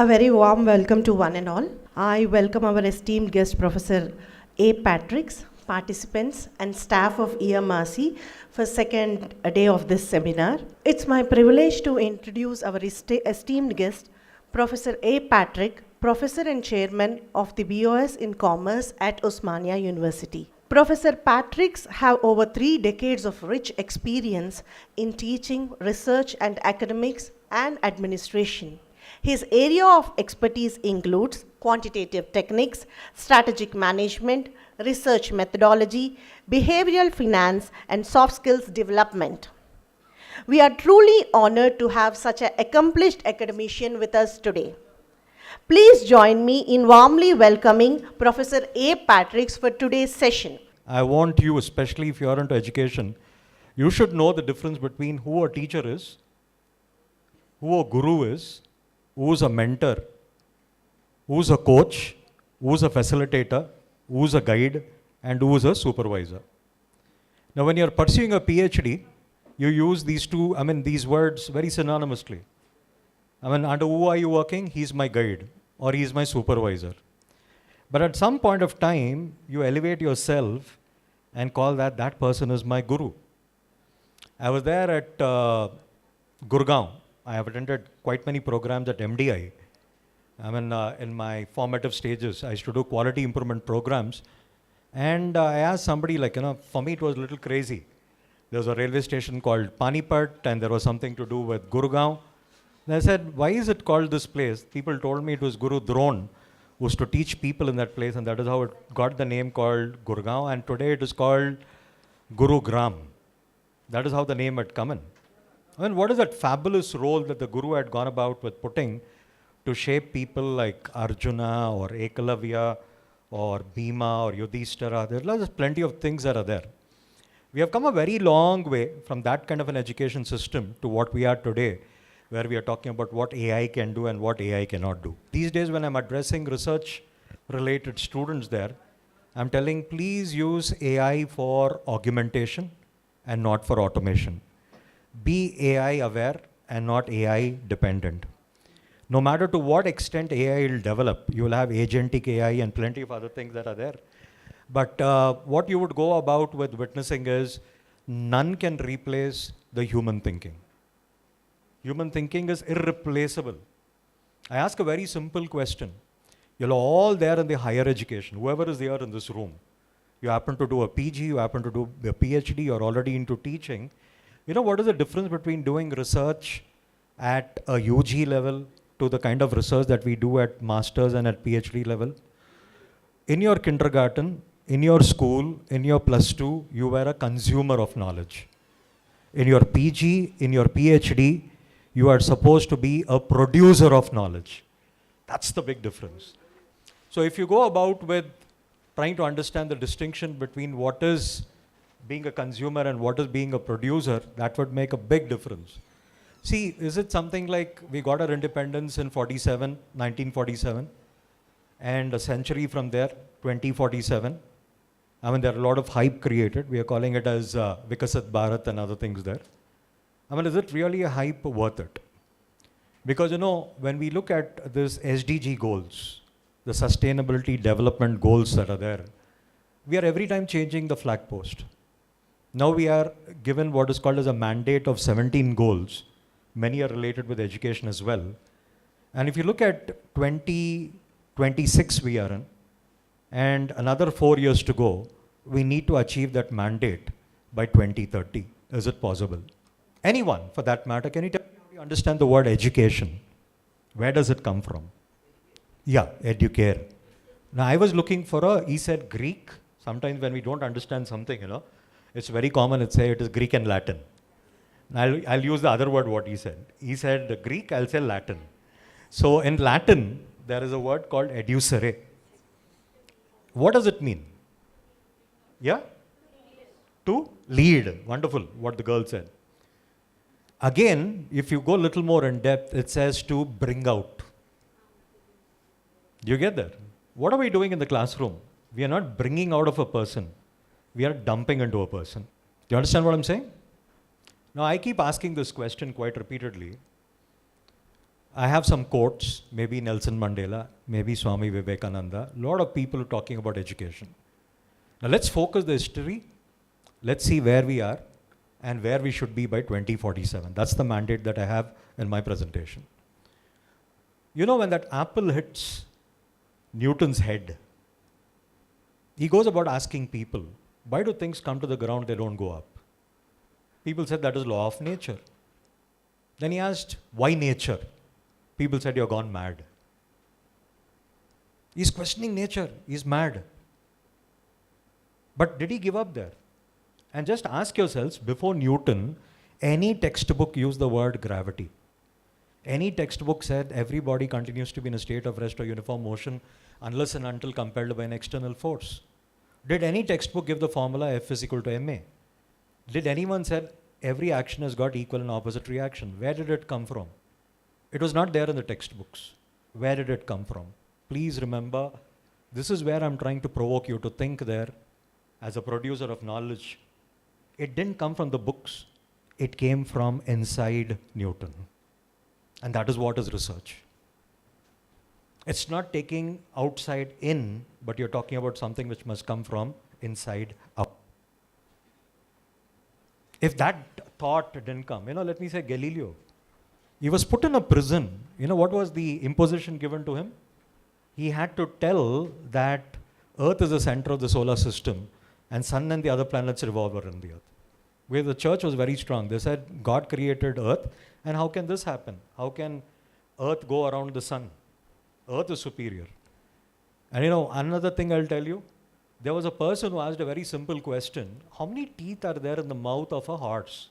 A very warm welcome to one and all. I welcome our esteemed guest, Professor A. Patricks, participants and staff of EMRC for second day of this seminar. It's my privilege to introduce our esteemed guest, Professor A. Patrick, Professor and Chairman of the BOS in Commerce at Osmania University. Professor Patricks have over 3 decades of rich experience in teaching, research and academics and administration. His area of expertise includes quantitative techniques, strategic management, research methodology, behavioral finance, and soft skills development. We are truly honored to have such an accomplished academician with us today. Please join me in warmly welcoming Professor A. Patricks for today's session. I want you, especially if you are into education, you should know the difference between who a teacher is, who a guru is, who's a mentor, who's a coach, who's a facilitator, who's a guide, and who's a supervisor. Now, when you're pursuing a PhD, you use these words very synonymously. Under who are you working? He's my guide, or he's my supervisor. But at some point of time, you elevate yourself and call that person is my guru. I was there at Gurgaon. I have attended quite many programs at MDI. In my formative stages, I used to do quality improvement programs. And I asked somebody, for me it was a little crazy. There was a railway station called Panipat, and there was something to do with Gurgaon. And I said, why is it called this place? People told me it was Guru Dron, who was to teach people in that place, and that is how it got the name called Gurgaon. And today it is called Guru Gram. That is how the name had come in. What is that fabulous role that the Guru had gone about with putting to shape people like Arjuna or Ekalavya or Bhima or Yudhishthira? There's plenty of things that are there. We have come a very long way from that kind of an education system to what we are today, where we are talking about what AI can do and what AI cannot do. These days when I'm addressing research-related students there, I'm telling, please use AI for augmentation and not for automation. Be AI aware and not AI dependent. No matter to what extent AI will develop, you will have agentic AI and plenty of other things that are there. But what you would go about with witnessing is none can replace the human thinking. Human thinking is irreplaceable. I ask a very simple question. You're all there in the higher education, whoever is there in this room. You happen to do a PG, you happen to do a PhD, you're already into teaching. You know what is the difference between doing research at a UG level to the kind of research that we do at master's and at PhD level? In your kindergarten, in your school, in your +2, you were a consumer of knowledge. In your PG, in your PhD, you are supposed to be a producer of knowledge. That's the big difference. So if you go about with trying to understand the distinction between what is being a consumer and what is being a producer, that would make a big difference. See, is it something like we got our independence in 1947, and a century from there, 2047? There are a lot of hype created. We are calling it as Viksit Bharat and other things there. Is it really a hype worth it? Because, when we look at this SDG goals, the sustainability development goals that are there, we are every time changing the flag post. Now we are given what is called as a mandate of 17 goals. Many are related with education as well. And if you look at 2026 we are in, and another 4 years to go, we need to achieve that mandate by 2030. Is it possible? Anyone, for that matter, can you tell me how you understand the word education? Where does it come from? Yeah, educare. Now I was looking for he said Greek. Sometimes when we don't understand something, it's very common to say it is Greek and Latin. I'll use the other word what he said. He said Greek, I'll say Latin. So in Latin, there is a word called educere. What does it mean? Yeah? To lead. Wonderful, what the girl said. Again, if you go a little more in depth, it says to bring out. Do you get that? What are we doing in the classroom? We are not bringing out of a person. We are dumping into a person. Do you understand what I'm saying? Now, I keep asking this question quite repeatedly. I have some quotes, maybe Nelson Mandela, maybe Swami Vivekananda, a lot of people talking about education. Now let's focus the history. Let's see where we are and where we should be by 2047. That's the mandate that I have in my presentation. You know, when that apple hits Newton's head, he goes about asking people, why do things come to the ground, they don't go up? People said that is law of nature. Then he asked, why nature? People said, you're gone mad. He's questioning nature, he's mad. But did he give up there? And just ask yourselves, before Newton, any textbook used the word gravity. Any textbook said every body continues to be in a state of rest or uniform motion unless and until compelled by an external force. Did any textbook give the formula F is equal to ma? Did anyone say every action has got equal and opposite reaction? Where did it come from? It was not there in the textbooks. Where did it come from? Please remember, this is where I'm trying to provoke you to think there as a producer of knowledge. It didn't come from the books. It came from inside Newton. And that is what is research. It's not taking outside in, but you're talking about something which must come from inside out. If that thought didn't come, let me say Galileo. He was put in a prison. What was the imposition given to him? He had to tell that Earth is the center of the solar system and Sun and the other planets revolve around the Earth. Where the church was very strong. They said, God created Earth, and how can this happen? How can Earth go around the Sun? Earth is superior. And another thing I'll tell you, there was a person who asked a very simple question. How many teeth are there in the mouth of a horse?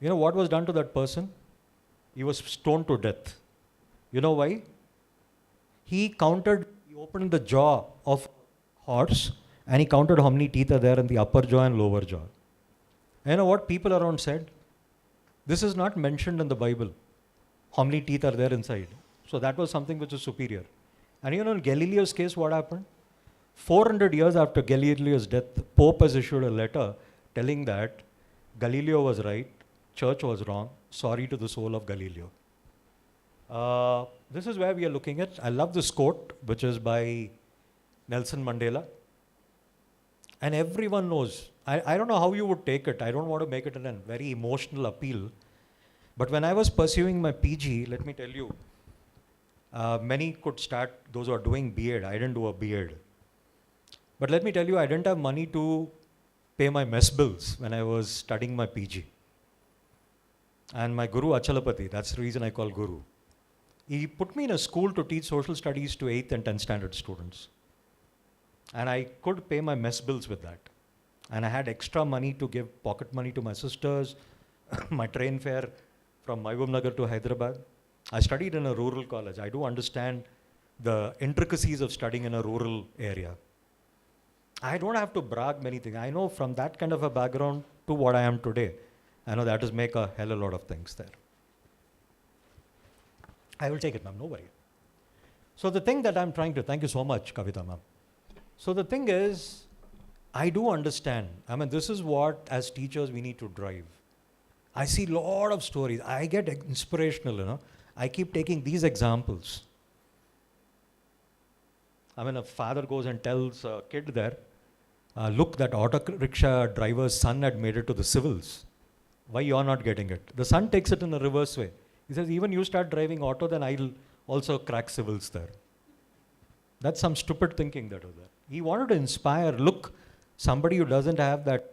You know what was done to that person? He was stoned to death. You know why? He opened the jaw of horse and he counted how many teeth are there in the upper jaw and lower jaw. And you know what people around said? This is not mentioned in the Bible. How many teeth are there inside? So that was something which was superior. And in Galileo's case, what happened? 400 years after Galileo's death, the Pope has issued a letter telling that Galileo was right, Church was wrong, sorry to the soul of Galileo. This is where we are looking at. I love this quote, which is by Nelson Mandela. And everyone knows. I don't know how you would take it. I don't want to make it a very emotional appeal. But when I was pursuing my PG, let me tell you, many could start, those who are doing B.Ed. I didn't do a B.Ed. But let me tell you, I didn't have money to pay my mess bills when I was studying my PG. And my Guru Achalapati, that's the reason I call Guru. He put me in a school to teach social studies to 8th and 10th standard students. And I could pay my mess bills with that. And I had extra money to give pocket money to my sisters, my train fare from Mahbub Nagar to Hyderabad. I studied in a rural college. I do understand the intricacies of studying in a rural area. I don't have to brag many things. I know from that kind of a background to what I am today, I know that is make a hell of a lot of things there. I will take it, ma'am, no worry. So the thing that I'm trying to, thank you so much, Kavita, ma'am. So the thing is, I do understand. This is what, as teachers, we need to drive. I see a lot of stories. I get inspirational, I keep taking these examples. A father goes and tells a kid there, look, that auto rickshaw driver's son had made it to the civils. Why you're not getting it? The son takes it in a reverse way. He says, even you start driving auto, then I'll also crack civils there. That's some stupid thinking that was there. He wanted to inspire, look, somebody who doesn't have that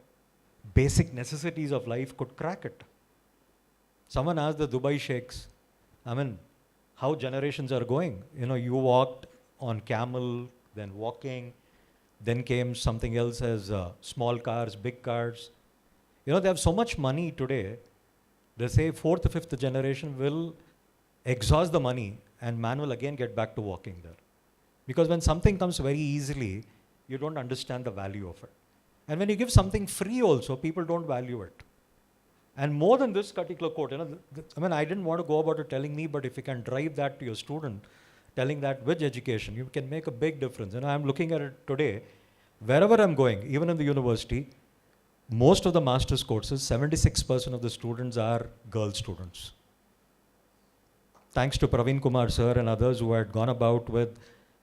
basic necessities of life could crack it. Someone asked the Dubai sheikhs, how generations are going. You walked on camel, then walking, then came something else as small cars, big cars. They have so much money today. They say 4th, 5th generation will exhaust the money and man will again get back to walking there. Because when something comes very easily, you don't understand the value of it. And when you give something free also, people don't value it. And more than this particular quote, I didn't want to go about it telling me, but if you can drive that to your student, telling that with education, you can make a big difference. I'm looking at it today, wherever I'm going, even in the university, most of the master's courses, 76% of the students are girl students. thanks to Praveen Kumar sir and others who had gone about with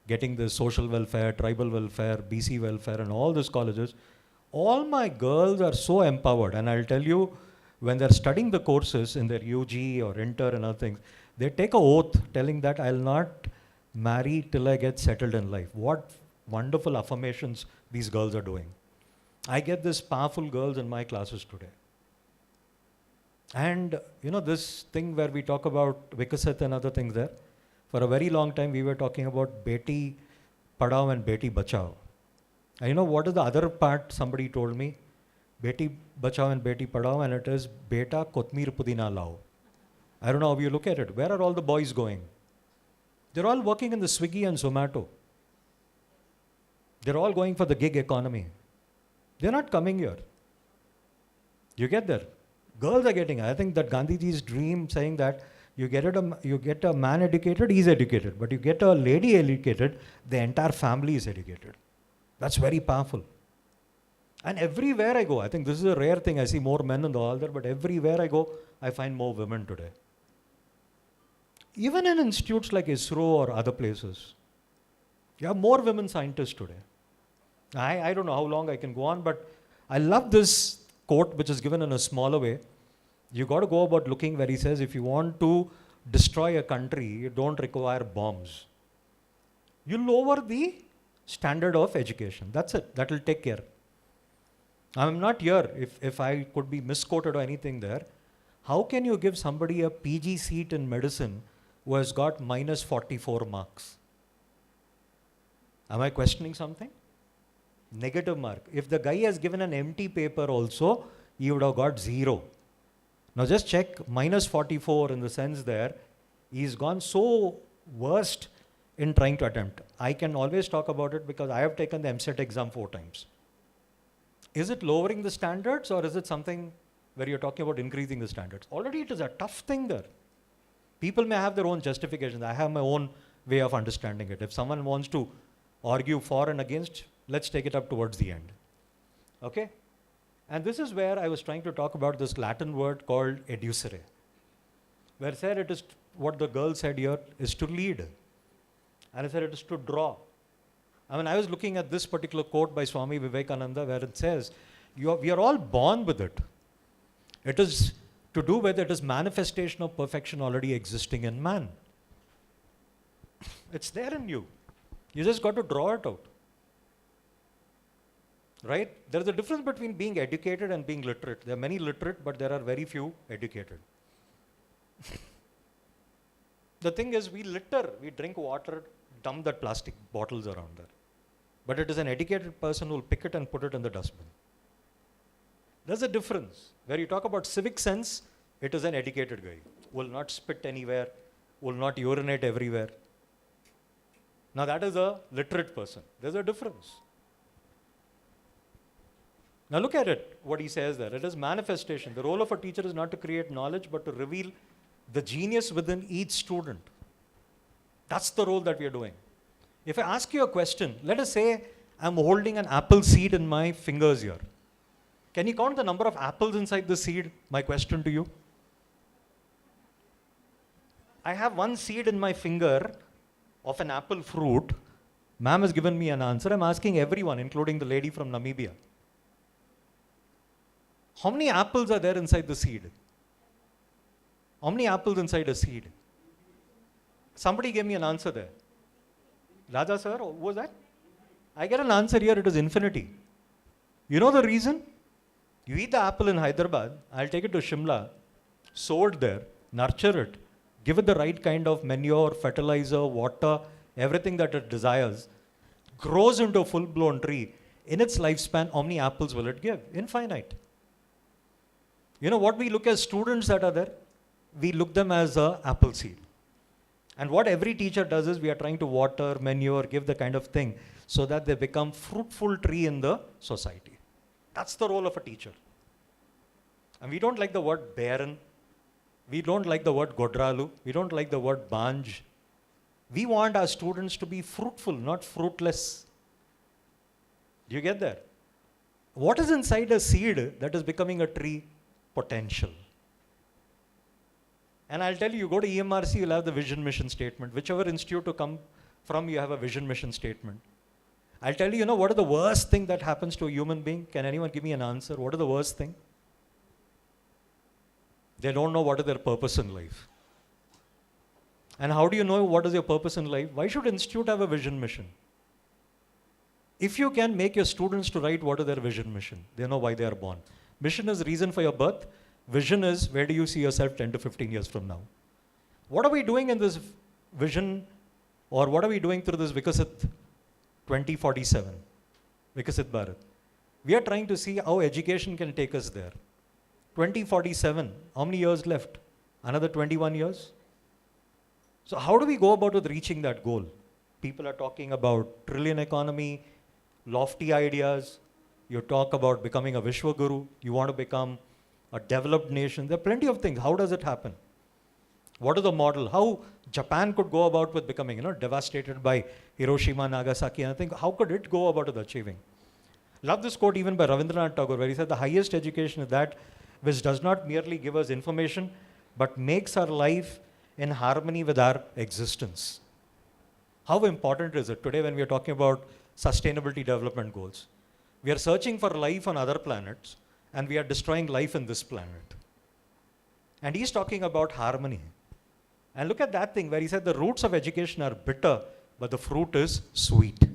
getting the social welfare, tribal welfare, BC welfare and all these colleges, all my girls are so empowered. And I'll tell you, when they're studying the courses in their UG or inter and other things, they take a oath telling that I'll not marry till I get settled in life. What wonderful affirmations these girls are doing. I get these powerful girls in my classes today. And you know, this thing where we talk about Viksit and other things there, for a very long time we were talking about Beti Padhao and Beti Bachao. And you know what is the other part somebody told me? Beti Bachao and Beti Padhao, and it is Beta Kotmir Pudina Lao. I don't know how you look at it. Where are all the boys going? They're all working in the Swiggy and Zomato. They're all going for the gig economy. They're not coming here. You get there. Girls are getting, I think that Gandhiji's dream saying that you get a man educated, he's educated. But you get a lady educated, the entire family is educated. That's very powerful. And everywhere I go, I think this is a rare thing. I see more men in the hall there, but everywhere I go, I find more women today. Even in institutes like ISRO or other places, you have more women scientists today. I don't know how long I can go on, but I love this quote which is given in a smaller way. You got to go about looking where he says, if you want to destroy a country, you don't require bombs. You lower the standard of education. That's it. That will take care. I'm not here, if I could be misquoted or anything there. How can you give somebody a PG seat in medicine who has got minus 44 marks? Am I questioning something? Negative mark. If the guy has given an empty paper also, he would have got 0. Now just check minus 44 in the sense there, he's gone so worst in trying to attempt. I can always talk about it because I have taken the MCET exam 4 times. Is it lowering the standards or is it something where you're talking about increasing the standards? Already it is a tough thing there. People may have their own justifications. I have my own way of understanding it. If someone wants to argue for and against, let's take it up towards the end. Okay? And this is where I was trying to talk about this Latin word called educere, where said it is, what the girl said here is to lead. And I said it is to draw. I mean, I was looking at this particular quote by Swami Vivekananda where it says, we are all born with it. It is to do with it is manifestation of perfection already existing in man. It's there in you. You just got to draw it out. Right? There is a difference between being educated and being literate. There are many literate, but there are very few educated. The thing is, we litter, we drink water, dump that plastic bottles around there. But it is an educated person who will pick it and put it in the dustbin. There's a difference. Where you talk about civic sense, it is an educated guy. Will not spit anywhere, will not urinate everywhere. Now that is a literate person. There's a difference. Now look at it, what he says there. It is manifestation. The role of a teacher is not to create knowledge, but to reveal the genius within each student. That's the role that we are doing. If I ask you a question, let us say I'm holding an apple seed in my fingers here. Can you count the number of apples inside the seed? My question to you. I have one seed in my finger of an apple fruit. Ma'am has given me an answer. I'm asking everyone, including the lady from Namibia. How many apples are there inside the seed? How many apples inside a seed? Somebody gave me an answer there. Raja sir, who was that? I get an answer here, it is infinity. You know the reason? You eat the apple in Hyderabad, I'll take it to Shimla, sow it there, nurture it, give it the right kind of manure, fertilizer, water, everything that it desires, grows into a full-blown tree. In its lifespan, how many apples will it give? Infinite. You know what we look as students that are there? We look them as an apple seed. And what every teacher does is we are trying to water, manure, give the kind of thing so that they become fruitful tree in the society. That's the role of a teacher. And we don't like the word barren. We don't like the word godralu. We don't like the word banj. We want our students to be fruitful, not fruitless. Do you get that? What is inside a seed that is becoming a tree? Potential. And I'll tell you, you go to EMRC, you'll have the vision mission statement. Whichever institute you come from, you have a vision mission statement. I'll tell you, you know, what is the worst thing that happens to a human being? Can anyone give me an answer? What is the worst thing? They don't know what is their purpose in life. And how do you know what is your purpose in life? Why should institute have a vision mission? If you can make your students to write what is their vision mission, they know why they are born. Mission is reason for your birth. Vision is where do you see yourself 10 to 15 years from now. What are we doing in this vision, or what are we doing through this Viksit 2047, Viksit Bharat? We are trying to see how education can take us there. 2047, how many years left? Another 21 years? So how do we go about with reaching that goal? People are talking about trillion economy, lofty ideas. You talk about becoming a Vishwa Guru. You want to become a developed nation. There are plenty of things. How does it happen? What is the model? How Japan could go about with becoming, you know, devastated by Hiroshima, Nagasaki, and I think how could it go about with achieving? Love this quote even by Rabindranath Tagore, where he said, the highest education is that which does not merely give us information, but makes our life in harmony with our existence. How important is it today when we are talking about sustainability development goals? We are searching for life on other planets, and we are destroying life in this planet. And he's talking about harmony. And look at that thing where he said the roots of education are bitter, but the fruit is sweet.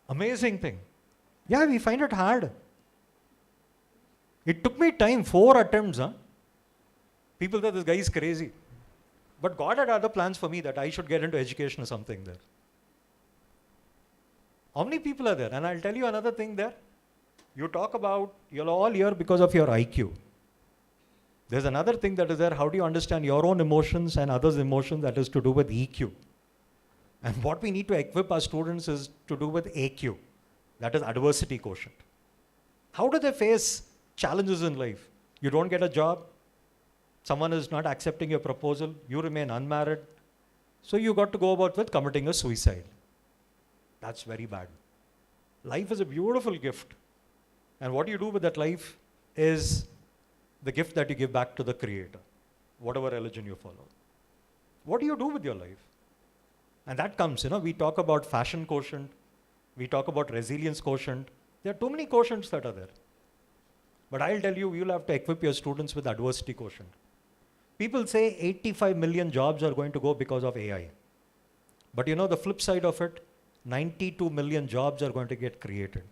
Amazing thing. Yeah, we find it hard. It took me time, 4 attempts. People thought this guy is crazy. But God had other plans for me that I should get into education or something there. How many people are there? And I'll tell you another thing there. You talk about, you're all here because of your IQ. There's another thing that is there. How do you understand your own emotions and others' emotions? That is to do with EQ. And what we need to equip our students is to do with AQ. That is adversity quotient. How do they face challenges in life? You don't get a job. Someone is not accepting your proposal. You remain unmarried. So you got to go about with committing a suicide. That's very bad. Life is a beautiful gift. And what you do with that life is the gift that you give back to the Creator, whatever religion you follow. What do you do with your life? And that comes, you know, we talk about fashion quotient, we talk about resilience quotient. There are too many quotients that are there. But I'll tell you, you'll have to equip your students with adversity quotient. People say 85 million jobs are going to go because of AI. But you know, the flip side of it, 92 million jobs are going to get created.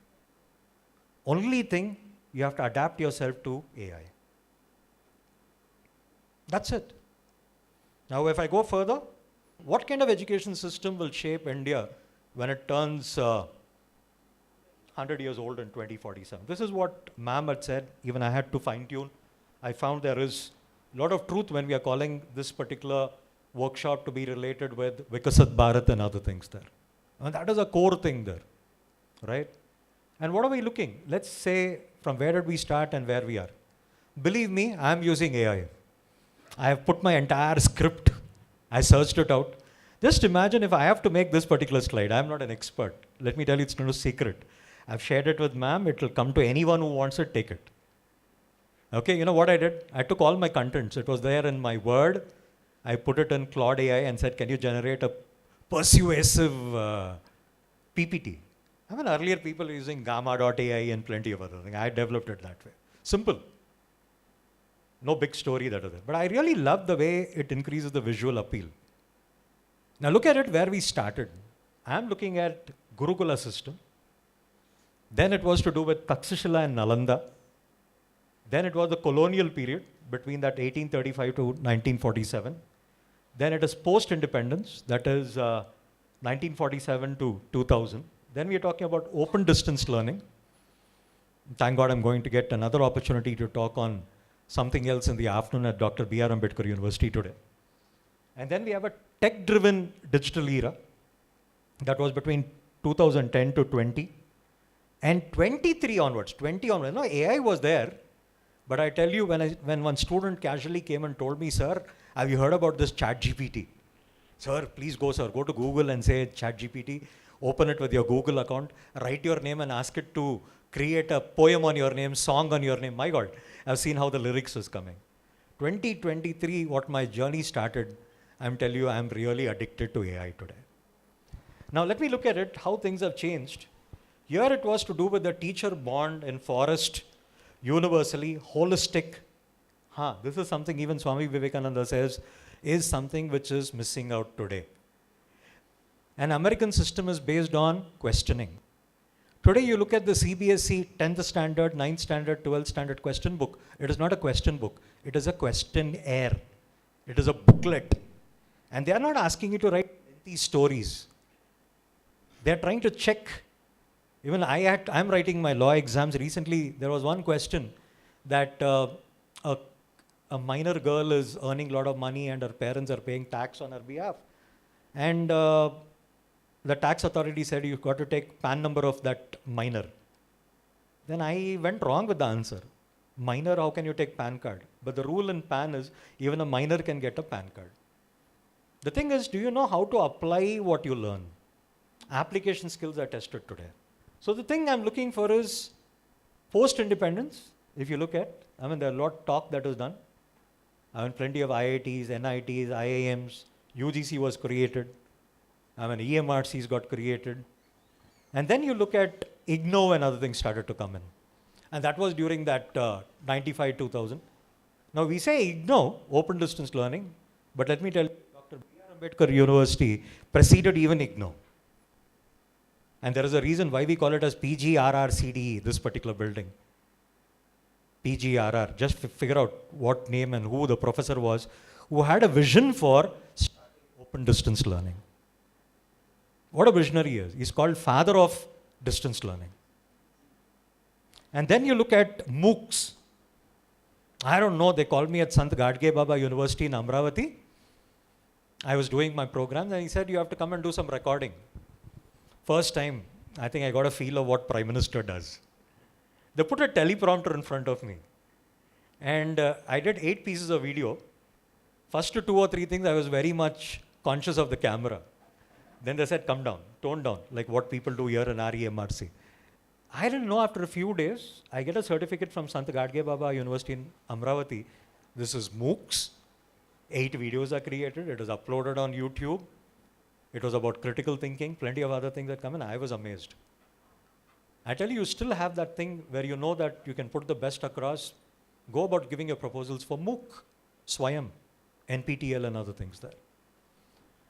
Only thing, you have to adapt yourself to AI. That's it. Now, if I go further, what kind of education system will shape India when it turns 100 years old in 2047? This is what ma'am had said. Even I had to fine tune. I found there is a lot of truth when we are calling this particular workshop to be related with Viksit Bharat and other things there. And that is a core thing there, right? And what are we looking? Let's say from where did we start and where we are. Believe me, I am using AI. I have put my entire script. I searched it out. Just imagine if I have to make this particular slide. I am not an expert. Let me tell you, it's no secret. I've shared it with ma'am. It will come to anyone who wants it, take it. Okay, you know what I did? I took all my contents. It was there in my Word. I put it in Claude AI and said, can you generate a persuasive PPT? I mean, earlier people were using gamma.ai and plenty of other things. I developed it that way. Simple. No big story that is there. But I really love the way it increases the visual appeal. Now look at it where we started. I'm looking at Gurukula system. Then it was to do with Takshashila and Nalanda. Then it was the colonial period between that 1835 to 1947. Then it is post-independence, that is 1947 to 2000. Then we are talking about open distance learning. Thank God I'm going to get another opportunity to talk on something else in the afternoon at Dr. B.R. Ambedkar University today. And then we have a tech-driven digital era that was between 2010 to 20. And 23 onwards, 20 onwards, no, AI was there. But I tell you, when one student casually came and told me, sir, have you heard about this ChatGPT? Sir, please go, sir. Go to Google and say ChatGPT. Open it with your Google account. Write your name and ask it to create a poem on your name, song on your name. My God, I've seen how the lyrics is coming. 2023, what my journey started, I'm telling you, I'm really addicted to AI today. Now let me look at it, how things have changed. Here it was to do with the teacher bond in forest, universally, holistic. This is something even Swami Vivekananda says is something which is missing out today. An American system is based on questioning. Today you look at the CBSE 10th standard, 9th standard, 12th standard question book. It is not a question book. It is a questionnaire. It is a booklet. And they are not asking you to write these stories. They are trying to check. Even I'm writing my law exams. Recently, there was one question that a minor girl is earning a lot of money and her parents are paying tax on her behalf. And the tax authority said, you've got to take PAN number of that minor. Then I went wrong with the answer. Minor, how can you take PAN card? But the rule in PAN is even a minor can get a PAN card. The thing is, do you know how to apply what you learn? Application skills are tested today. So the thing I'm looking for is post-independence. If you look at, there are a lot of talk that is done. Plenty of IITs, NITs, IIMs, UGC was created. EMRCs got created. And then you look at IGNO and other things started to come in. And that was during that 95-2000. Now we say IGNO, open distance learning, but let me tell you, Dr. B.R. Ambedkar University preceded even IGNO. And there is a reason why we call it as PGRRCDE, this particular building. PGRR, just figure out what name and who the professor was, who had a vision for open distance learning. What a visionary he is. He's called father of distance learning. And then you look at MOOCs. I don't know, they called me at Sant Gadge Baba University in Amravati. I was doing my programs and he said, you have to come and do some recording. First time, I think I got a feel of what Prime Minister does. They put a teleprompter in front of me. And I did 8 pieces of video. First 2 or 3 things, I was very much conscious of the camera. Then they said, come down, tone down, like what people do here in REMRC. I didn't know, after a few days, I get a certificate from Sant Gadge Baba University in Amravati. This is MOOCs. 8 videos are created. It is uploaded on YouTube. It was about critical thinking, plenty of other things that come in. I was amazed. I tell you, you still have that thing where you know that you can put the best across. Go about giving your proposals for MOOC, Swayam, NPTEL and other things there.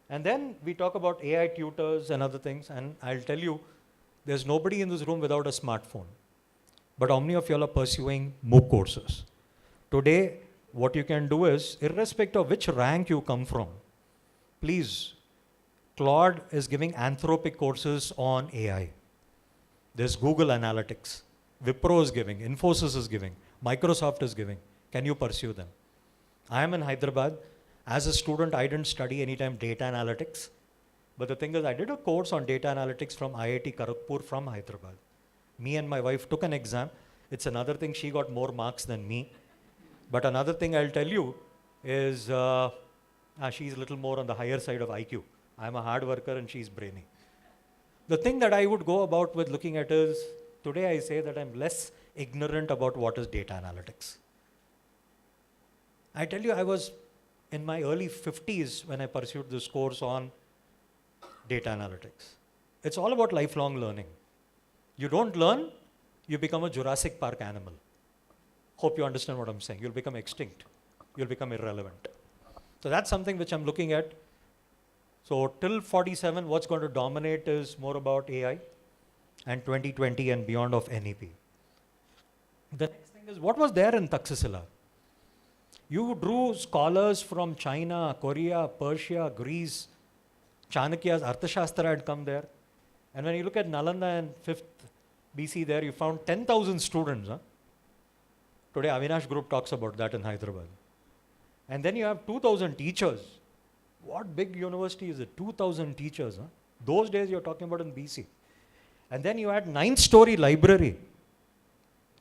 And then we talk about AI tutors and other things, and I'll tell you, there's nobody in this room without a smartphone. But how many of you all are pursuing MOOC courses? Today, what you can do is, irrespective of which rank you come from, please, Claude is giving Anthropic courses on AI. There's Google Analytics. Wipro is giving, Infosys is giving, Microsoft is giving. Can you pursue them? I am in Hyderabad. As a student, I didn't study anytime data analytics. But the thing is, I did a course on data analytics from IIT Kharagpur from Hyderabad. Me and my wife took an exam. It's another thing, she got more marks than me. But another thing I'll tell you is she's a little more on the higher side of IQ. I'm a hard worker and she's brainy. The thing that I would go about with looking at is, today I say that I'm less ignorant about what is data analytics. I tell you, I was in my early 50s when I pursued this course on data analytics. It's all about lifelong learning. You don't learn, you become a Jurassic Park animal. Hope you understand what I'm saying. You'll become extinct. You'll become irrelevant. So that's something which I'm looking at. So till 47, what's going to dominate is more about AI and 2020 and beyond of NEP. The next thing is, what was there in Taxila? You drew scholars from China, Korea, Persia, Greece. Chanakya's Arthashastra had come there. And when you look at Nalanda and 5th BC there, you found 10,000 students. Today, Avinash Group talks about that in Hyderabad. And then you have 2,000 teachers. What big university is it? 2,000 teachers. Those days you're talking about in BC. And then you had 9-story library.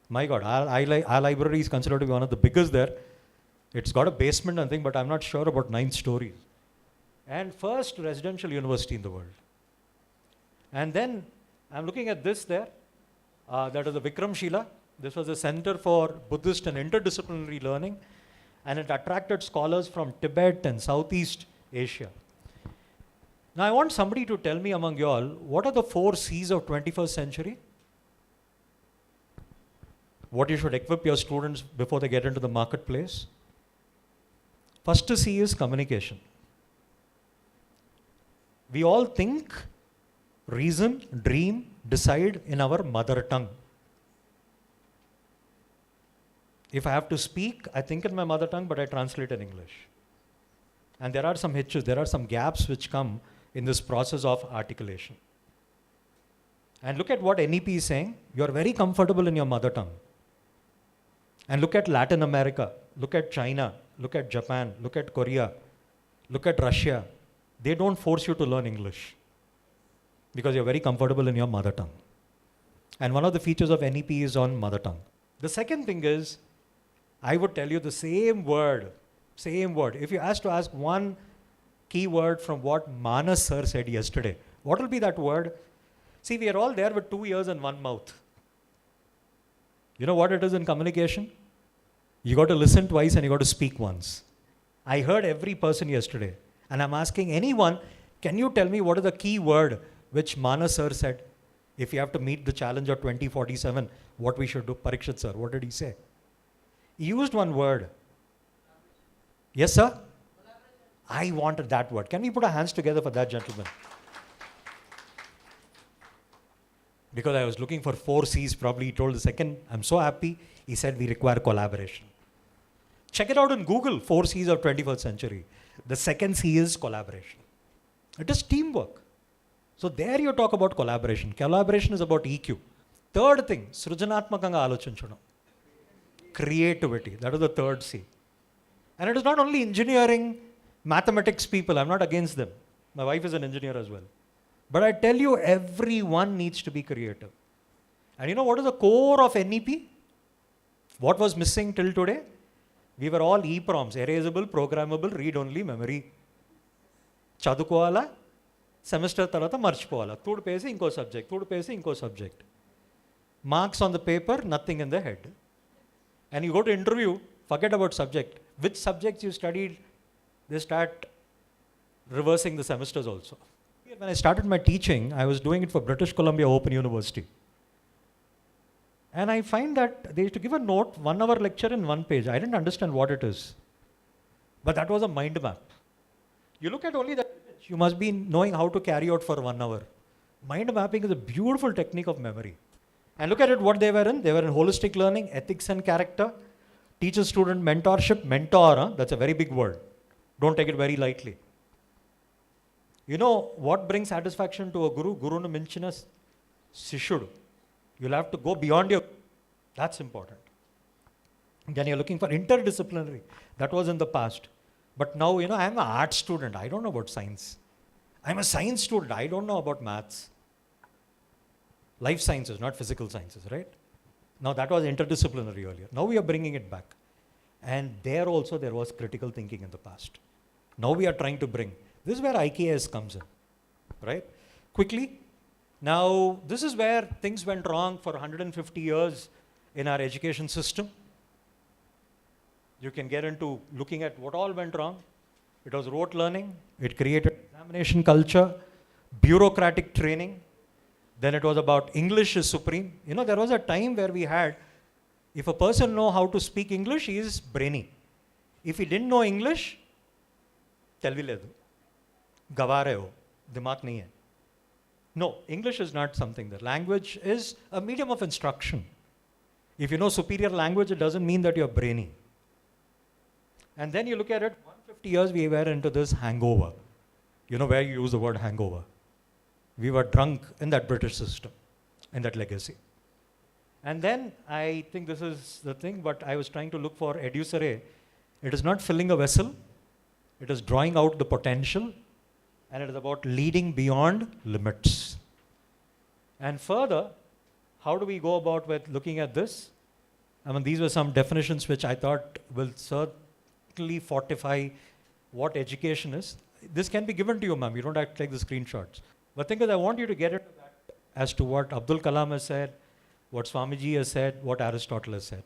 My God, our library is considered to be one of the biggest there. It's got a basement and thing, but I'm not sure about 9 stories. And first residential university in the world. And then I'm looking at this there. That is the Vikramshila. This was a center for Buddhist and interdisciplinary learning. And it attracted scholars from Tibet and Southeast Asia. Now I want somebody to tell me among you all, what are the 4 C's of 21st century? What you should equip your students before they get into the marketplace? First C is communication. We all think, reason, dream, decide in our mother tongue. If I have to speak, I think in my mother tongue, but I translate in English. And there are some hitches, there are some gaps which come in this process of articulation. And look at what NEP is saying. You are very comfortable in your mother tongue. And look at Latin America, look at China, look at Japan, look at Korea, look at Russia. They don't force you to learn English because you're very comfortable in your mother tongue. And one of the features of NEP is on mother tongue. The second thing is, I would tell you the same word. If you asked to ask one key word from what Manas sir said yesterday, what will be that word? See, we are all there with 2 ears and 1 mouth. You know what it is in communication? You got to listen twice and you got to speak once. I heard every person yesterday, and I'm asking anyone, can you tell me what is the key word which Manas sir said? If you have to meet the challenge of 2047, what we should do? Parikshit sir, what did he say? He used one word. Yes, sir? I wanted that word. Can we put our hands together for that gentleman? Because I was looking for 4 C's, probably he told the second. I'm so happy. He said we require collaboration. Check it out on Google, 4 C's of 21st century. The second C is collaboration. It is teamwork. So there you talk about collaboration. Collaboration is about EQ. Third thing, srujanatmakanga alochinchadam. Creativity. That is the third C. And it is not only engineering, mathematics people. I'm not against them. My wife is an engineer as well. But I tell you, everyone needs to be creative. And you know what is the core of NEP? What was missing till today? We were all EPROMs, erasable, programmable, read-only memory. Chadukovala, semester tarata marchipovala. Thudu pesi inko subject, thudu pesi inko subject. Marks on the paper, nothing in the head. And you go to interview, forget about subject. Which subjects you studied, they start reversing the semesters also. When I started my teaching, I was doing it for British Columbia Open University. And I find that they used to give a note, 1 hour lecture in 1 page. I didn't understand what it is. But that was a mind map. You look at only that, you must be knowing how to carry out for 1 hour. Mind mapping is a beautiful technique of memory. And look at it, what they were in. They were in holistic learning, ethics and character, teacher-student mentorship. Mentor, that's a very big word. Don't take it very lightly. You know what brings satisfaction to a guru? Guru nu minchina sishudu. You'll have to go beyond your... That's important. Then you're looking for interdisciplinary. That was in the past. But now, you know, I'm an art student. I don't know about science. I'm a science student. I don't know about maths. Life sciences, not physical sciences, right? Now that was interdisciplinary earlier. Now we are bringing it back. And there also there was critical thinking in the past. Now we are trying to bring. This is where IKS comes in, right? Quickly. Now, this is where things went wrong for 150 years in our education system. You can get into looking at what all went wrong. It was rote learning. It created examination culture, bureaucratic training. Then it was about English is supreme. You know, there was a time where we had, if a person know how to speak English, he is brainy. If he didn't know English, telviledu. Gavare ho, dimaag nahi hai. No, English is not something. The language is a medium of instruction. If you know superior language, it doesn't mean that you're brainy. And then you look at it, 150 years we were into this hangover. You know where you use the word hangover. We were drunk in that British system, in that legacy. And then I think this is the thing, but I was trying to look for edusere. It is not filling a vessel. It is drawing out the potential. And it is about leading beyond limits. And further, how do we go about with looking at this? I mean, these were some definitions which I thought will certainly fortify what education is. This can be given to you, ma'am. You don't have to take the screenshots. But think is, I want you to get into that as to what Abdul Kalam has said, what Swamiji has said, what Aristotle has said.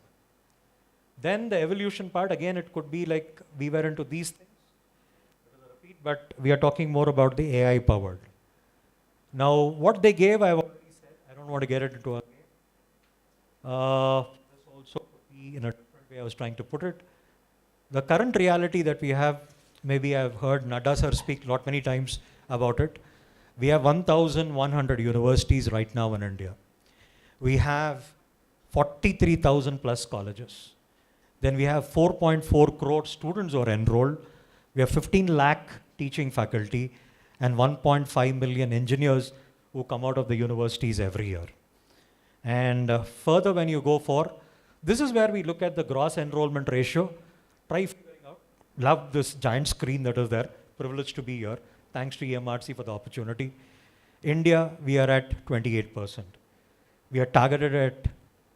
Then the evolution part, again, it could be like we were into these things, but we are talking more about the AI powered. Now, what they gave, I've already said, I don't want to get it into a this also could be in a different way I was trying to put it. The current reality that we have, maybe I've heard Nadda sir speak lot many times about it. We have 1,100 universities right now in India. We have 43,000 plus colleges. Then we have 4.4 crore students who are enrolled. We have 15 lakh teaching faculty and 1.5 million engineers who come out of the universities every year. And further when you go for, this is where we look at the gross enrollment ratio. Try figuring out, love this giant screen that is there, privileged to be here. Thanks to EMRC for the opportunity. India, we are at 28%. We are targeted at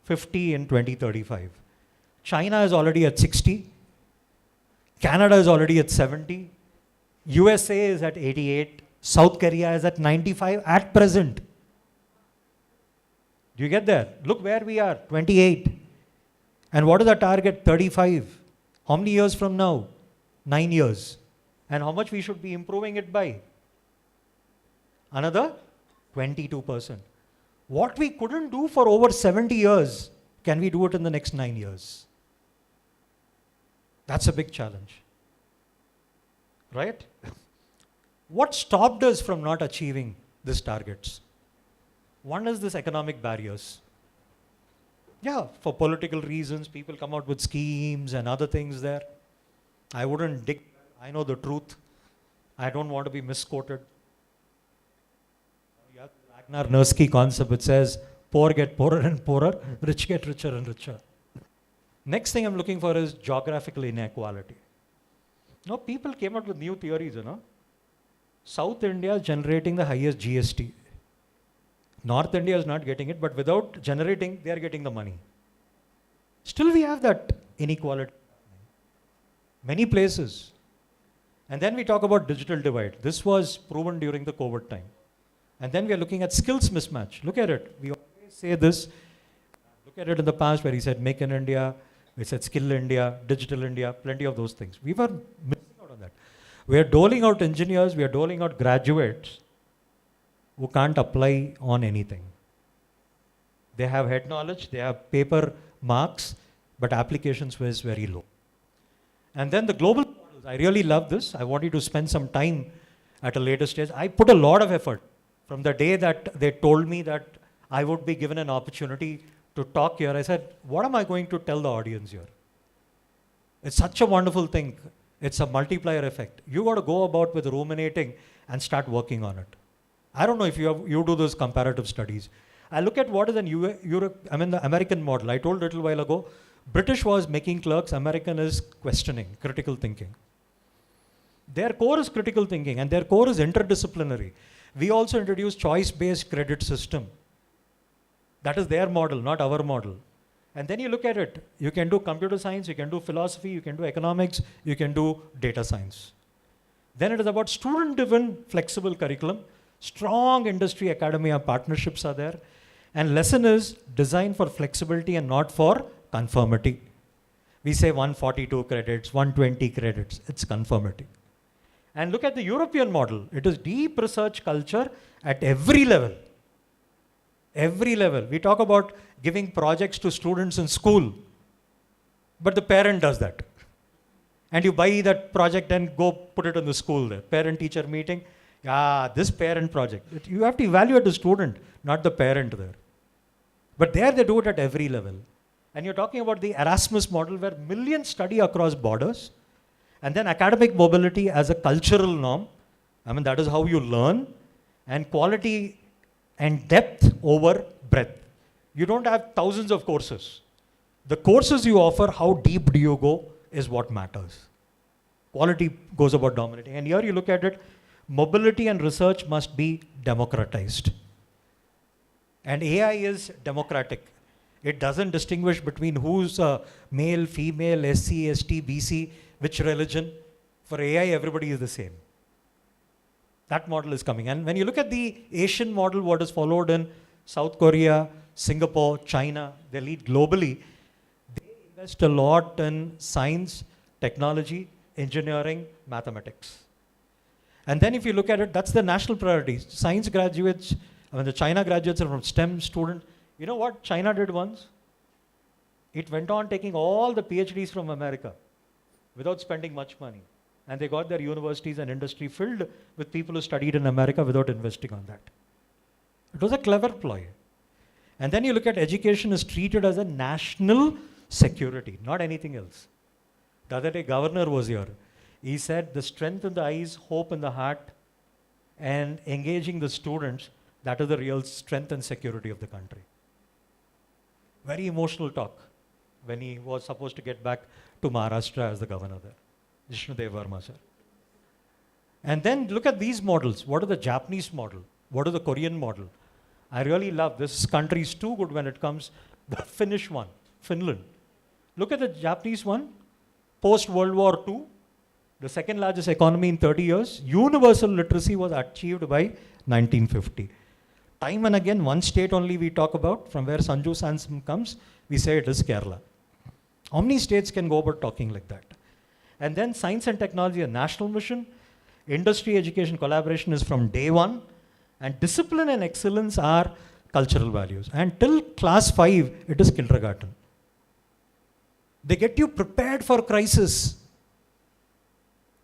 50 in 2035. China is already at 60. Canada is already at 70. USA is at 88. South Korea is at 95 at present. Do you get there? Look where we are, 28. And what is the target? 35. How many years from now? 9 years. And how much we should be improving it by? Another 22%. What we couldn't do for over 70 years, can we do it in the next 9 years? That's a big challenge. Right? What stopped us from not achieving these targets? One is this economic barriers. Yeah, for political reasons, people come out with schemes and other things there. I wouldn't dig. I know the truth. I don't want to be misquoted. You have the Ragnar-Nursky concept which says, poor get poorer and poorer, rich get richer and richer. Next thing I'm looking for is geographical inequality. Now, people came out with new theories, South India is generating the highest GST. North India is not getting it, but without generating, they are getting the money. Still we have that inequality. Many places. And then we talk about digital divide. This was proven during the COVID time. And then we are looking at skills mismatch. Look at it. We always say this. Look at it in the past where he said Make in India, we said Skill India, Digital India, plenty of those things. We were missing out on that. We are doling out engineers, we are doling out graduates who can't apply on anything. They have head knowledge, they have paper marks, but applications was very low. And then the global models, I really love this. I want you to spend some time at a later stage. I put a lot of effort from the day that they told me that I would be given an opportunity to talk here. I said, what am I going to tell the audience here? It's such a wonderful thing. It's a multiplier effect. You got to go about with ruminating and start working on it. I don't know if you do those comparative studies. I look at what is the American model. I told a little while ago, British was making clerks, American is questioning, critical thinking. Their core is critical thinking and their core is interdisciplinary. We also introduced choice-based credit system. That is their model, not our model. And then you look at it. You can do computer science, you can do philosophy, you can do economics, you can do data science. Then it is about student-driven flexible curriculum. Strong industry academia partnerships are there. And lesson is designed for flexibility and not for conformity. We say 142 credits, 120 credits. It's conformity. And look at the European model. It is deep research culture at every level. Every level. We talk about giving projects to students in school, but the parent does that. And you buy that project and go put it in the school there. Parent-teacher meeting. Yeah, this parent project. You have to evaluate the student, not the parent there. But there they do it at every level. And you're talking about the Erasmus model where millions study across borders. And then academic mobility as a cultural norm. That is how you learn. And quality and depth over breadth. You don't have thousands of courses. The courses you offer, how deep do you go, is what matters. Quality goes about dominating. And here you look at it, mobility and research must be democratized. And AI is democratic. It doesn't distinguish between who's male, female, SC, ST, BC, which religion. For AI, everybody is the same. That model is coming. And when you look at the Asian model, what is followed in South Korea, Singapore, China, they lead globally. They invest a lot in science, technology, engineering, mathematics. And then if you look at it, that's the national priority. Science graduates, the China graduates are from STEM students. You know what China did once? It went on taking all the PhDs from America without spending much money. And they got their universities and industry filled with people who studied in America without investing on that. It was a clever ploy. And then you look at education is treated as a national security, not anything else. The other day, governor was here. He said the strength in the eyes, hope in the heart, and engaging the students, that is the real strength and security of the country. Very emotional talk when he was supposed to get back to Maharashtra as the governor there. Jishnudev Verma, sir. And then look at these models. What are the Japanese model? What are the Korean model? I really love this country is too good when it comes, the Finnish one, Finland. Look at the Japanese one, post-World War II, the second largest economy in 30 years, universal literacy was achieved by 1950. Time and again, one state only we talk about, from where Sanju Sansam comes, we say it is Kerala. How many states can go about talking like that? And then science and technology, a national mission. Industry education collaboration is from day one. And discipline and excellence are cultural values. And till class 5, it is kindergarten. They get you prepared for crisis.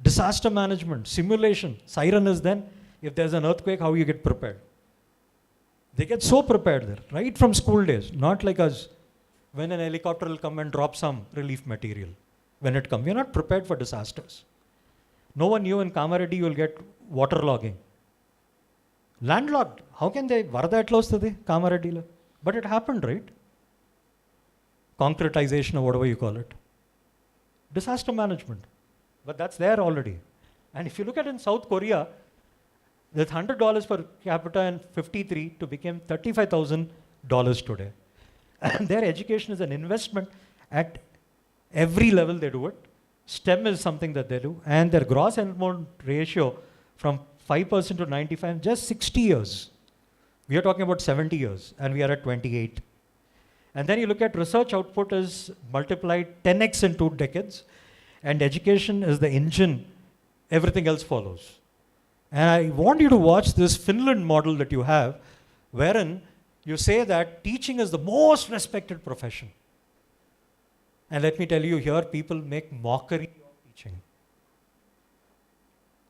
Disaster management, simulation. Siren is then, if there's an earthquake, how you get prepared. They get so prepared there, right from school days. Not like us, when an helicopter will come and drop some relief material. When it comes, we're not prepared for disasters. No one knew in Kamareddy you will get waterlogging. Landlocked, how can they, Varada etla ostadi Kamareddy? But it happened, right? Concretization or whatever you call it. Disaster management. But that's there already. And if you look at in South Korea, with $100 per capita in 53 to become $35,000 today. And their education is an investment at every level they do it. STEM is something that they do. And their gross enrollment ratio from 5% to 95, just 60 years. We are talking about 70 years and we are at 28. And then you look at research output is multiplied 10x in 2 decades. And education is the engine, everything else follows. And I want you to watch this Finland model that you have, wherein you say that teaching is the most respected profession. And let me tell you, here people make mockery of teaching.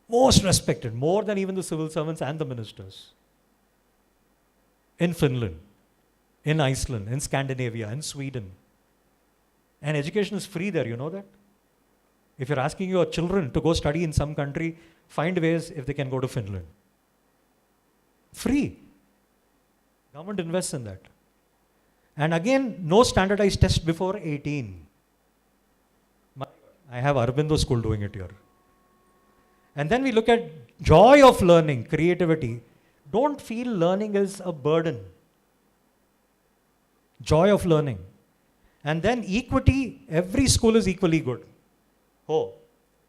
Most respected, more than even the civil servants and the ministers. In Finland, in Iceland, in Scandinavia, in Sweden. And education is free there, you know that? If you're asking your children to go study in some country, find ways if they can go to Finland. Free. Government invests in that. And again, no standardized test before 18. I have Aurobindo School doing it here. And then we look at joy of learning, creativity. Don't feel learning is a burden. Joy of learning. And then equity, every school is equally good. Oh,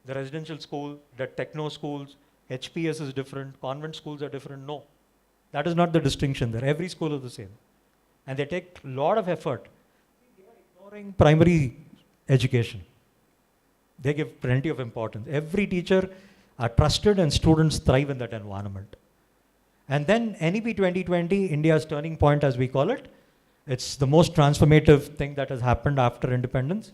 the residential school, the techno schools, HPS is different, convent schools are different. No, that is not the distinction there. Every school is the same. And they take a lot of effort. They are ignoring primary education. They give plenty of importance. Every teacher are trusted and students thrive in that environment. And then NEP 2020, India's turning point as we call it, it's the most transformative thing that has happened after independence.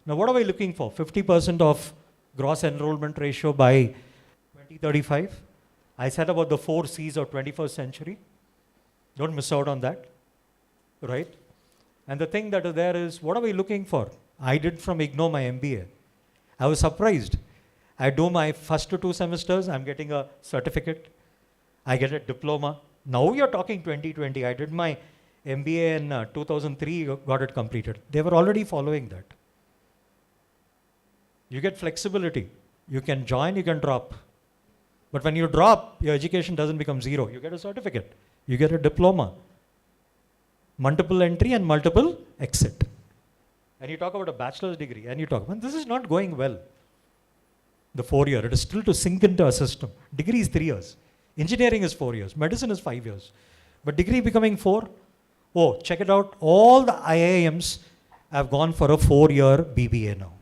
Now what are we looking for? 50% of gross enrollment ratio by 2035. I said about the 4 C's of 21st century. Don't miss out on that, right? And the thing that is there is, what are we looking for? I did from IGNOU my MBA. I was surprised. I do my first 2 semesters, I'm getting a certificate. I get a diploma. Now you're talking 2020. I did my MBA in 2003, got it completed. They were already following that. You get flexibility. You can join, you can drop. But when you drop, your education doesn't become 0. You get a certificate. You get a diploma. Multiple entry and multiple exit. And you talk about a bachelor's degree and you talk about, this is not going well. The 4-year, it is still to sink into a system. Degree is 3 years. Engineering is 4 years. Medicine is 5 years. But degree becoming 4, oh, check it out. All the IIMs I've gone for a 4-year BBA now.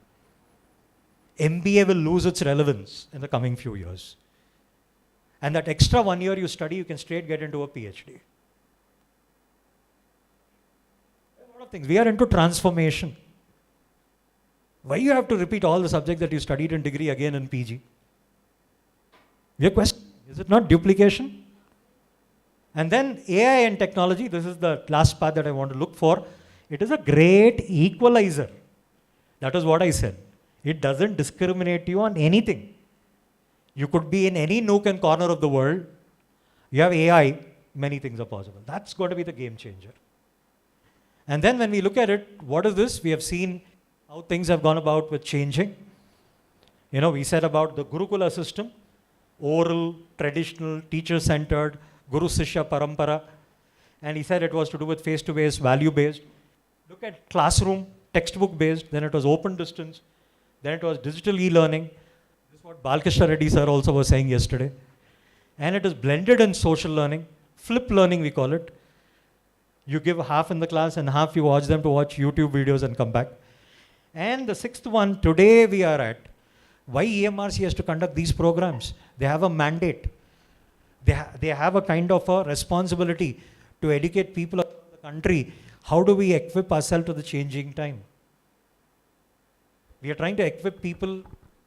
MBA will lose its relevance in the coming few years. And that extra 1 year you study, you can straight get into a PhD. A lot of things. We are into transformation. Why you have to repeat all the subjects that you studied in degree again in PG? We are questioning, is it not duplication? And then AI and technology, this is the last part that I want to look for. It is a great equalizer. That is what I said. It doesn't discriminate you on anything. You could be in any nook and corner of the world. You have AI, many things are possible. That's going to be the game changer. And then when we look at it, what is this? We have seen how things have gone about with changing. We said about the Gurukula system, oral, traditional, teacher-centered, Guru Sishya Parampara. And he said it was to do with face-to-face, value-based. Look at classroom, textbook-based, then it was open distance, then it was digital e-learning. This is what Balkrishna Reddy sir also was saying yesterday. And it is blended in social learning, flip learning we call it. You give half in the class and half you watch them to watch YouTube videos and come back. And the sixth one, today we are at, why EMRC has to conduct these programs? They have a mandate. They have a kind of a responsibility to educate people across the country. How do we equip ourselves to the changing time? We are trying to equip people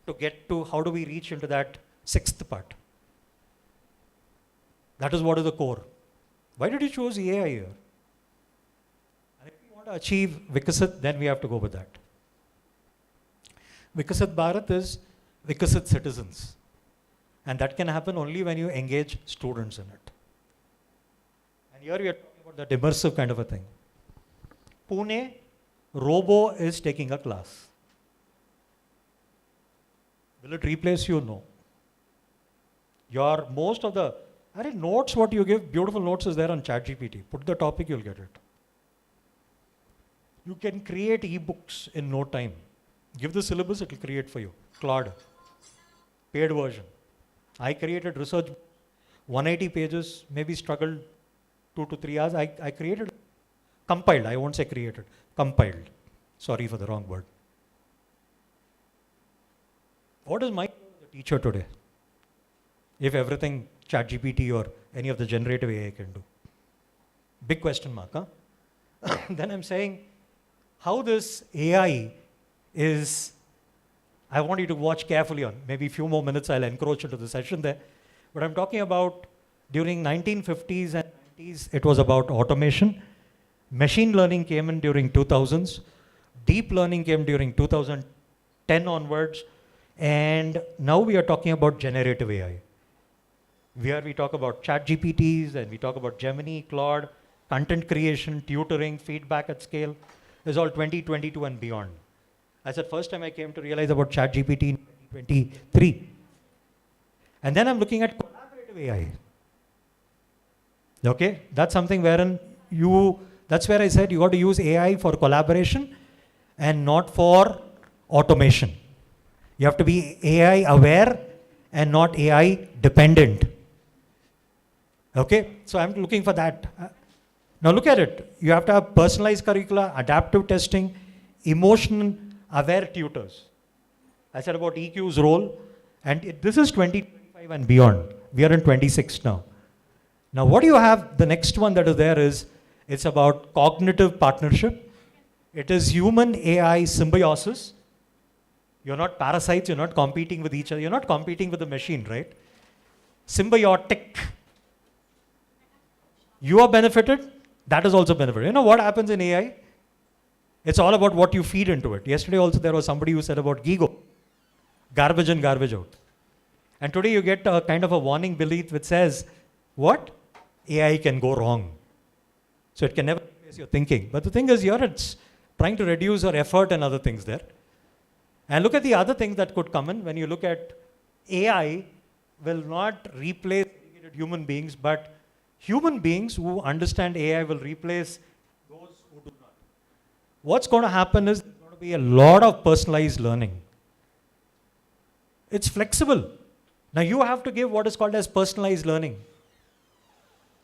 to get to how do we reach into that sixth part. That is what is the core. Why did you choose AI here? And if we want to achieve Viksit, then we have to go with that. Viksit Bharat is Viksit citizens. And that can happen only when you engage students in it. And here we are talking about that immersive kind of a thing. Pune, Robo is taking a class. Will it replace you? No. Most of the notes, what you give, beautiful notes is there on ChatGPT. Put the topic, you'll get it. You can create ebooks in no time. Give the syllabus, it will create for you. Claude, paid version. I created research, 180 pages, maybe struggled 2 to 3 hours. I created, compiled, I won't say created, compiled. Sorry for the wrong word. What is my teacher today? If everything ChatGPT or any of the generative AI can do. Big question mark, huh? Then I'm saying, how this AI is, I want you to watch carefully on, maybe a few more minutes I'll encroach into the session there. But I'm talking about during 1950s and 90s, it was about automation. Machine learning came in during 2000s. Deep learning came during 2010 onwards. And now we are talking about generative AI. Where we talk about ChatGPTs and we talk about Gemini, Claude, content creation, tutoring, feedback at scale. Is all 2022 and beyond. I said first time I came to realize about ChatGPT in 2023. And then I'm looking at collaborative AI. Okay, that's something wherein that's where I said you got to use AI for collaboration and not for automation. You have to be AI aware and not AI dependent. Okay, so I'm looking for that. Now look at it. You have to have personalized curricula, adaptive testing, emotion aware tutors. I said about EQ's role, and this is 2025 and beyond. We are in 26 now. Now what do you have? The next one that is there is, it's about cognitive partnership. It is human AI symbiosis. You're not parasites, you're not competing with each other, you're not competing with the machine, right? Symbiotic. You are benefited, that is also benefited. You know what happens in AI? It's all about what you feed into it. Yesterday also there was somebody who said about GIGO. Garbage in, garbage out. And today you get a kind of a warning belief which says, what? AI can go wrong. So it can never replace your thinking. But the thing is here it's trying to reduce your effort and other things there. And look at the other things that could come in when you look at AI will not replace human beings, but human beings who understand AI will replace those who do not. What's going to happen is there's going to be a lot of personalized learning. It's flexible. Now you have to give what is called as personalized learning.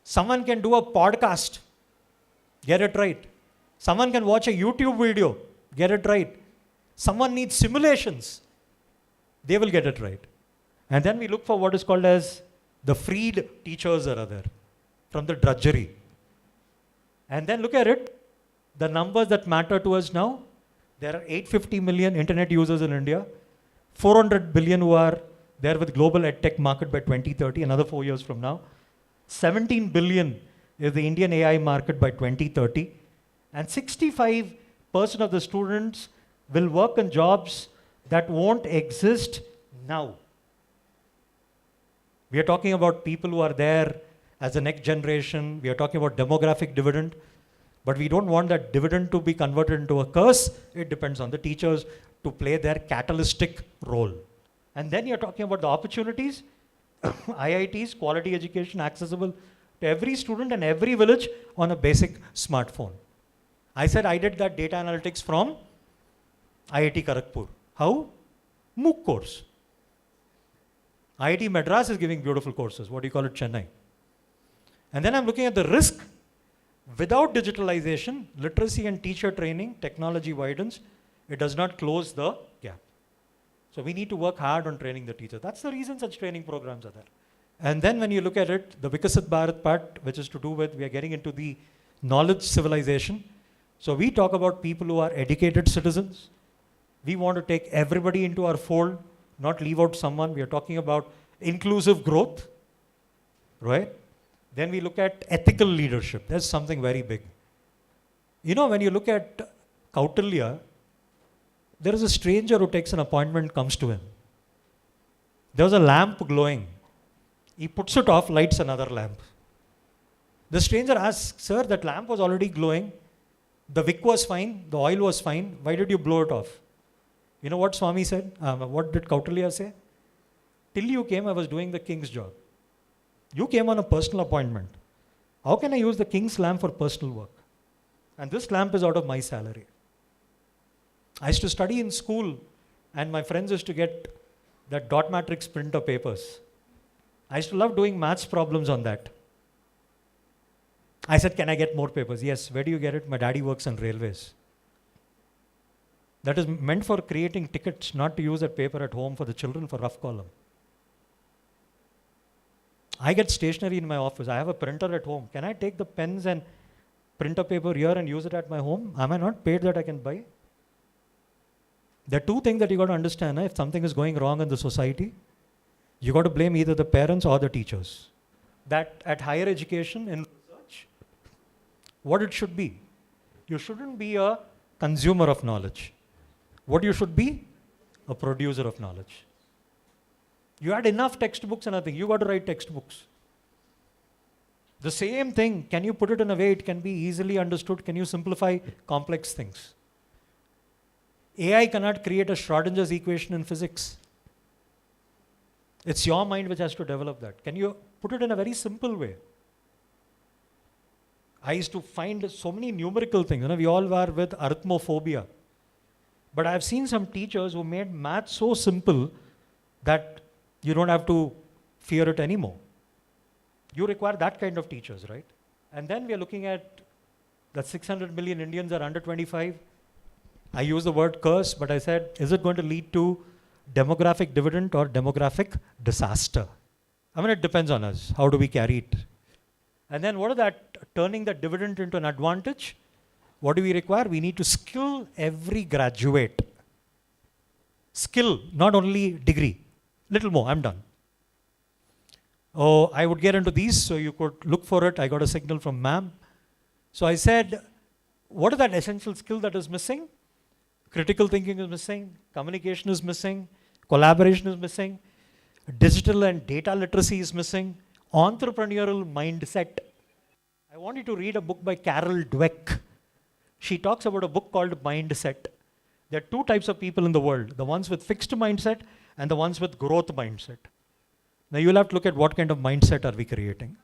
Someone can do a podcast, get it right. Someone can watch a YouTube video get it right. Someone needs simulations. They will get it right. And then we look for what is called as the freed teachers that are there from the drudgery. And then look at it. The numbers that matter to us now, there are 850 million internet users in India, 400 billion who are there with global edtech market by 2030, another 4 years from now. 17 billion is the Indian AI market by 2030. And 65% of the students will work in jobs that won't exist now. We are talking about people who are there as the next generation. We are talking about demographic dividend. But we don't want that dividend to be converted into a curse. It depends on the teachers to play their catalytic role. And then you're talking about the opportunities. IITs, quality education, accessible to every student and every village on a basic smartphone. I said I did that data analytics from IIT Kharagpur. How? MOOC course. IIT Madras is giving beautiful courses. What do you call it? Chennai. And then I'm looking at the risk. Without digitalization, literacy and teacher training, technology widens. It does not close the gap. So we need to work hard on training the teacher. That's the reason such training programs are there. And then when you look at it, the Viksit Bharat part, which is to do with, we are getting into the knowledge civilization. So we talk about people who are educated citizens. We want to take everybody into our fold, not leave out someone. We are talking about inclusive growth, right? Then we look at ethical leadership. That's something very big. You know, when you look at Kautilya, there is a stranger who takes an appointment, comes to him. There was a lamp glowing. He puts it off, lights another lamp. The stranger asks, sir, that lamp was already glowing. The wick was fine. The oil was fine. Why did you blow it off? You know what Swami said? What did Kautilya say? Till you came, I was doing the king's job. You came on a personal appointment. How can I use the king's lamp for personal work? And this lamp is out of my salary. I used to study in school, and my friends used to get that dot matrix printer papers. I used to love doing maths problems on that. I said, can I get more papers? Yes. Where do you get it? My daddy works on railways. That is meant for creating tickets, not to use that paper at home for the children for rough column. I get stationery in my office. I have a printer at home. Can I take the pens and printer paper here and use it at my home? Am I not paid that I can buy? There are two things that you got to understand. If something is going wrong in the society, you got to blame either the parents or the teachers. That at higher education in research, what it should be. You shouldn't be a consumer of knowledge. What you should be? A producer of knowledge. You had enough textbooks and nothing. You got to write textbooks. The same thing, can you put it in a way it can be easily understood? Can you simplify complex things? AI cannot create a Schrodinger's equation in physics. It's your mind which has to develop that. Can you put it in a very simple way? I used to find so many numerical things. You know, we all were with arithmophobia. But I've seen some teachers who made math so simple that you don't have to fear it anymore. You require that kind of teachers, right? And then we are looking at that 600 million Indians are under 25. I use the word curse, but I said, is it going to lead to demographic dividend or demographic disaster? I mean, it depends on us. How do we carry it? And then what are that, turning that dividend into an advantage? What do we require? We need to skill every graduate. Skill, not only degree. Little more, I'm done. Oh, I would get into these, so you could look for it. I got a signal from ma'am. So I said, what is that essential skill that is missing? Critical thinking is missing, communication is missing, collaboration is missing, digital and data literacy is missing, entrepreneurial mindset. I want you to read a book by Carol Dweck. She talks about a book called Mindset. There are two types of people in the world, the ones with fixed mindset and the ones with growth mindset. Now you'll have to look at what kind of mindset are we creating.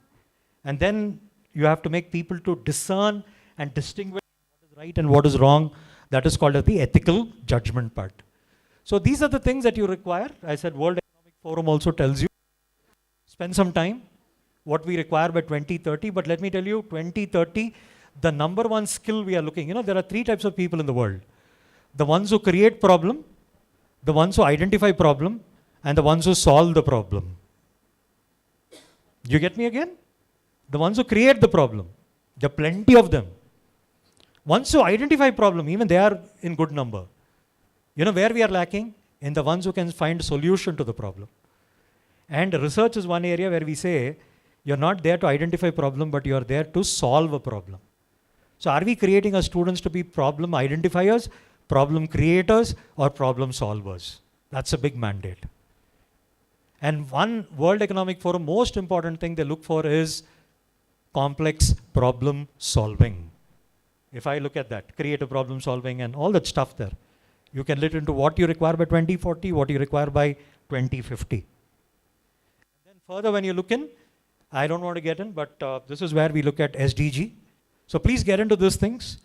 And then you have to make people to discern and distinguish what is right and what is wrong. That is called as the ethical judgment part. So these are the things that you require. I said World Economic Forum also tells you, spend some time, what we require by 2030. But let me tell you, 2030, the number one skill we are looking, you know, there are three types of people in the world. the ones who create problem, the ones who identify problem, and the ones who solve the problem. You get me again? The ones who create the problem. There are plenty of them. Once you identify problem, even they are in good number. You know where we are lacking? In the ones who can find solution to the problem. And research is one area where we say, you're not there to identify problem, but you're there to solve a problem. So are we creating our students to be problem identifiers, problem creators, or problem solvers? That's a big mandate. And one World Economic Forum, most important thing they look for is complex problem solving. If I look at that, creative problem solving and all that stuff there, you can look into what you require by 2040, what you require by 2050. And then further when you look in, I don't want to get in, but this is where we look at SDG. So please get into these things.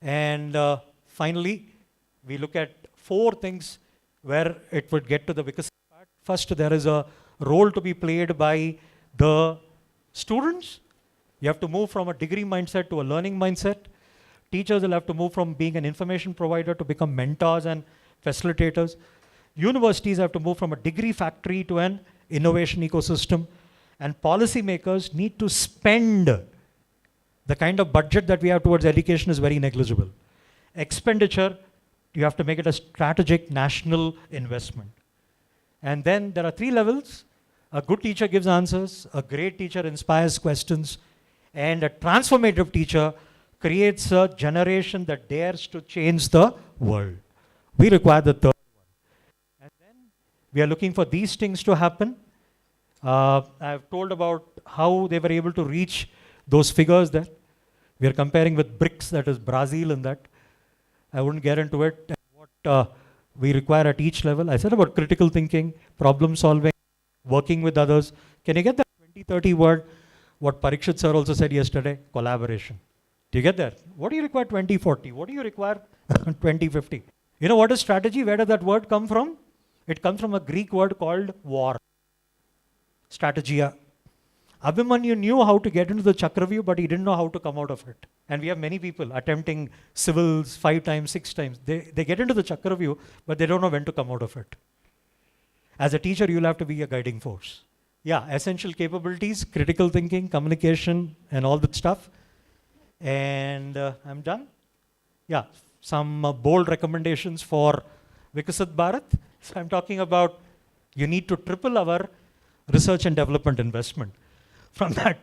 And finally, we look at 4 things where it would get to the Viksit part. First, there is a role to be played by the students. You have to move from a degree mindset to a learning mindset. Teachers will have to move from being an information provider to become mentors and facilitators. Universities have to move from a degree factory to an innovation ecosystem. And policymakers need to spend the kind of budget that we have towards education is very negligible. Expenditure, you have to make it a strategic national investment. And then there are 3 levels. A good teacher gives answers, a great teacher inspires questions, and a transformative teacher creates a generation that dares to change the world. We require the 3rd one. And then we are looking for these things to happen. I've told about how they were able to reach those figures there. We are comparing with BRICS, that is Brazil in that. I wouldn't get into it. And what we require at each level. I said about critical thinking, problem solving, working with others. Can you get that 2030 word? What Parikshit sir also said yesterday, collaboration. Do you get that? What do you require 2040? What do you require 2050? You know what is strategy? Where does that word come from? It comes from a Greek word called war. Strategia. Abhimanyu knew how to get into the Chakravyuh, but he didn't know how to come out of it. And we have many people attempting civils 5 times, 6 times. They get into the Chakravyuh, but they don't know when to come out of it. As a teacher, you'll have to be a guiding force. Yeah, essential capabilities, critical thinking, communication, and all that stuff. And I'm done. Yeah, some bold recommendations for Viksit Bharat. So I'm talking about you need to triple our research and development investment. From that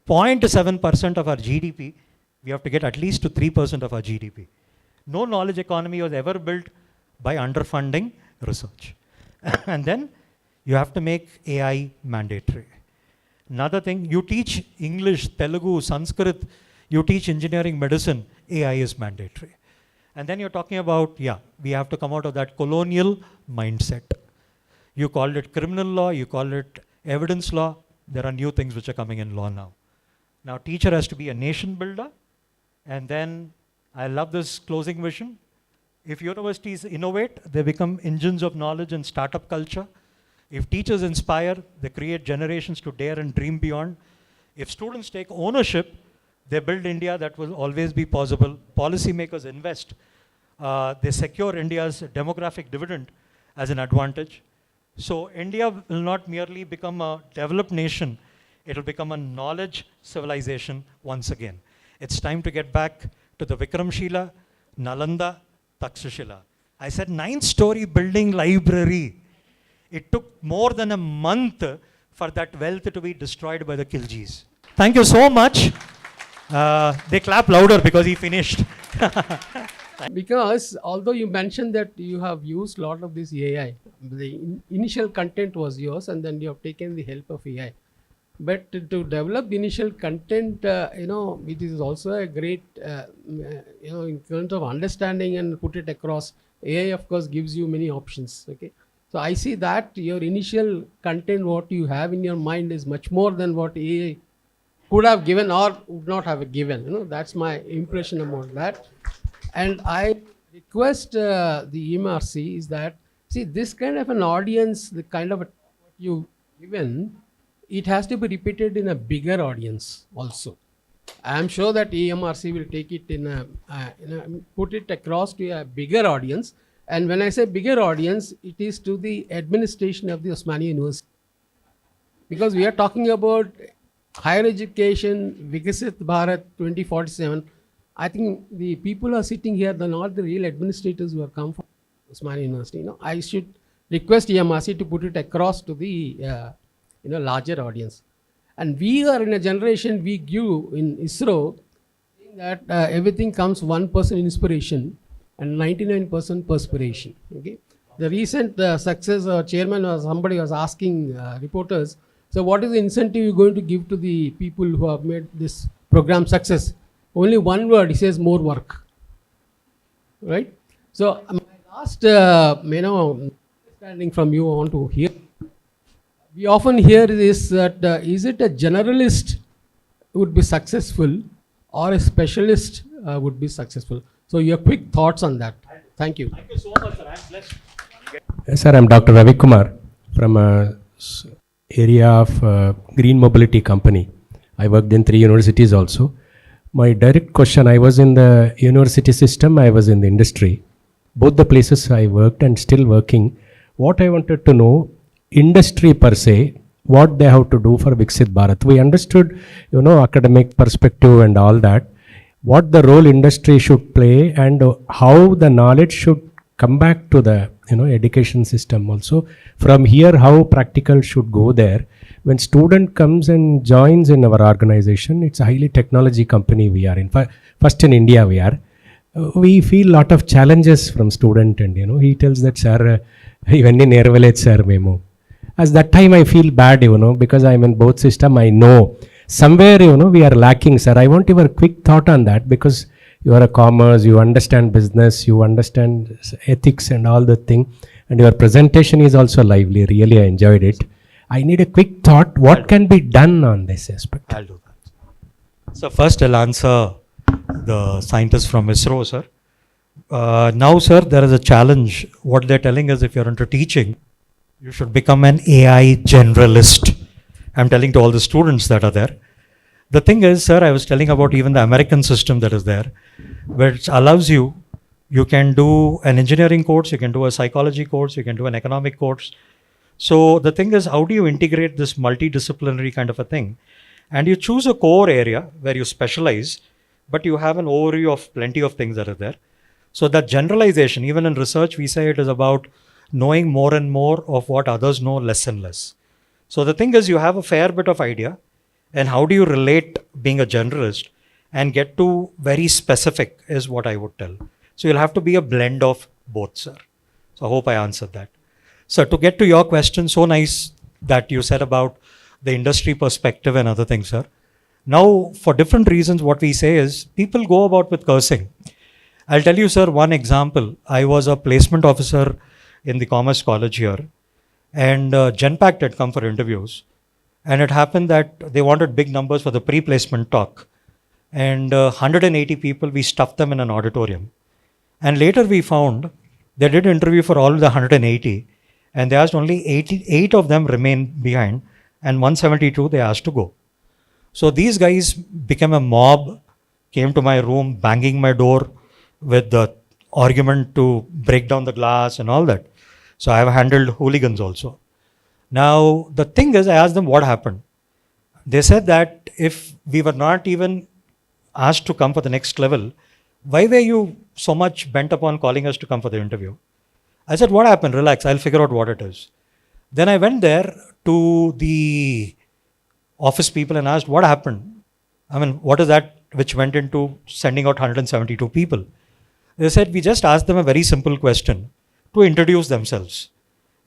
0.7% of our GDP, we have to get at least to 3% of our GDP. No knowledge economy was ever built by underfunding research. And then you have to make AI mandatory. Another thing, you teach English, Telugu, Sanskrit, you teach engineering, medicine, AI is mandatory. And then you're talking about, yeah, we have to come out of that colonial mindset. You called it criminal law, you call it evidence law. There are new things which are coming in law now. Now, teacher has to be a nation builder. And then, I love this closing vision. If universities innovate, they become engines of knowledge and startup culture. If teachers inspire, they create generations to dare and dream beyond. If students take ownership, they build India that will always be possible. Policymakers invest. They secure India's demographic dividend as an advantage. So India will not merely become a developed nation, it will become a knowledge civilization once again. It's time to get back to the Vikramshila, Nalanda, Takshashila. I said 9-story building library. It took more than a month for that wealth to be destroyed by the Khiljis. Thank you so much. They clap louder because he finished. Because although you mentioned that you have used a lot of this AI, the initial content was yours and then you have taken the help of AI. But to develop the initial content, it is also a great, in terms of understanding and put it across. AI, of course, gives you many options. Okay, so I see that your initial content, what you have in your mind, is much more than what AI could have given or would not have given. That's my impression about that. And I request the EMRC is that, see, this kind of an audience, the kind of what you given, it has to be repeated in a bigger audience also. I am sure that EMRC will take it put it across to a bigger audience. And when I say bigger audience, it is to the administration of the Osmania University. Because we are talking about higher education, Viksit Bharat 2047. I think the people who are sitting here, they're not the real administrators who have come from Osmania University. I should request EMRC to put it across to the larger audience. And we are in a generation, we give in ISRO that everything comes 1% inspiration and 99% perspiration. Okay. The recent success chairman or somebody was asking reporters, so what is the incentive you're going to give to the people who have made this program success? Only one word, he says more work. Right? So my last understanding from you I want to hear. We often hear this that is it a generalist would be successful or a specialist would be successful? So your quick thoughts on that. Thank you. Thank you so much, sir. I'm blessed. Yes, sir, I'm Dr. Ravi Kumar from area of Green Mobility Company. I worked in 3 universities also. My direct question, I was in the university system, I was in the industry. Both the places I worked and still working. What I wanted to know, industry per se, what they have to do for Viksit Bharat. We understood, academic perspective and all that. What the role industry should play and how the knowledge should come back to the education system also. From here, how practical should go there. When student comes and joins in our organization, it's a highly technology company we are in. First in India we are. We feel lot of challenges from student and he tells that sir, even in sir memo. As that time I feel bad, because I'm in both system. I know somewhere, we are lacking, sir. I want your quick thought on that because you are a commerce, you understand business, you understand ethics and all the thing. And your presentation is also lively. Really, I enjoyed it. I need a quick thought. What can be done on this aspect? I'll do that. So first I'll answer the scientists from ISRO, sir. Now, sir, there is a challenge. What they're telling us, if you're into teaching, you should become an AI generalist. I'm telling to all the students that are there. The thing is, sir, I was telling about even the American system that is there, which allows you can do an engineering course, you can do a psychology course, you can do an economic course. So the thing is, how do you integrate this multidisciplinary kind of a thing? And you choose a core area where you specialize, but you have an overview of plenty of things that are there. So that generalization, even in research, we say it is about knowing more and more of what others know less and less. So the thing is, you have a fair bit of idea, and how do you relate being a generalist and get to very specific is what I would tell. So you'll have to be a blend of both, sir. So I hope I answered that. So to get to your question, so nice that you said about the industry perspective and other things, sir. Now, for different reasons, what we say is people go about with cursing. I'll tell you, sir, one example. I was a placement officer in the Commerce College here, and GenPact had come for interviews. And it happened that they wanted big numbers for the pre-placement talk. And 180 people, we stuffed them in an auditorium. And later we found they did an interview for all the 180, and they asked only 88 of them remain behind, and 172 they asked to go. So these guys became a mob, came to my room, banging my door with the argument to break down the glass and all that. So I have handled hooligans also. Now, the thing is, I asked them what happened. They said that if we were not even asked to come for the next level, why were you so much bent upon calling us to come for the interview? I said, what happened? Relax, I'll figure out what it is. Then I went there to the office people and asked, what happened? I mean, what is that which went into sending out 172 people? They said, we just asked them a very simple question to introduce themselves.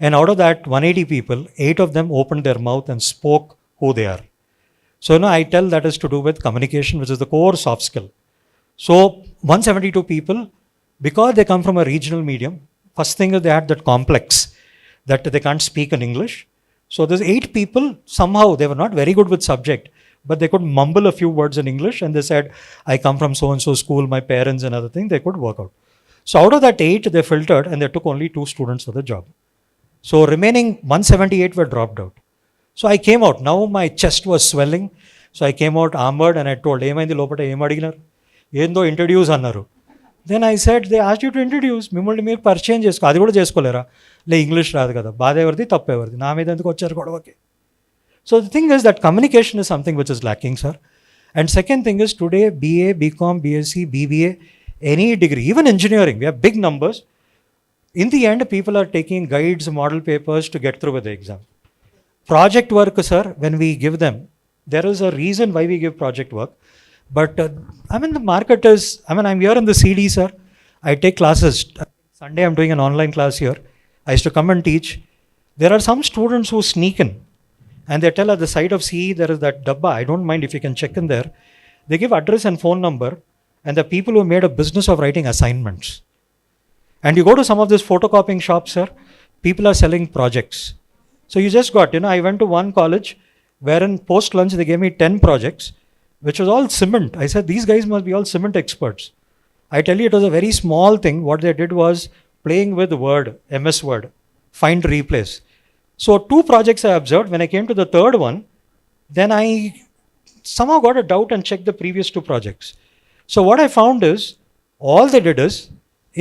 And out of that 180 people, 8 of them opened their mouth and spoke who they are. So, I tell that is to do with communication, which is the core soft skill. So, 172 people, because they come from a regional medium, first thing is they had that complex that they can't speak in English. So, there's 8 people, somehow they were not very good with subject, but they could mumble a few words in English and they said, I come from so-and-so school, my parents and other things, they could work out. So, out of that 8, they filtered and they took only 2 students for the job. So remaining 178 were dropped out. So I came out. Now my chest was swelling. So I came out armored and I told, ఏమైంది లోపల ఏం అడిగినారు, ఏందో introduce అన్నారు. Then I said they asked you to introduce, మిమ్మల్ని మీరు పరిచయం చేసుకో, అది కూడా చేసుకోలేరా, లే ఇంగ్లీష్ రాదు కదా, బాధ ఎవరిది తప్పు ఎవరిది, నా మీద ఎందుకు వచ్చారు గొడవకి. So the thing is that communication is something which is lacking, sir. And second thing is today BA, BCom, BSc, BBA, any degree, even engineering, we have big numbers. In the end, people are taking guides, model papers to get through with the exam. Project work, sir, when we give them, there is a reason why we give project work. But the market is, I'm here in the CD, sir. I take classes. Sunday, I'm doing an online class here. I used to come and teach. There are some students who sneak in and they tell at the side of CE, there is that dabba. I don't mind if you can check in there. They give address and phone number, and the people who made a business of writing assignments. And you go to some of these photocopying shops, sir, people are selling projects. So you just got, I went to one college wherein post-lunch they gave me 10 projects, which was all cement. I said, these guys must be all cement experts. I tell you, it was a very small thing. What they did was playing with Word, MS Word, find, replace. So 2 projects I observed. When I came to the third one, then I somehow got a doubt and checked the previous 2 projects. So what I found is, all they did is,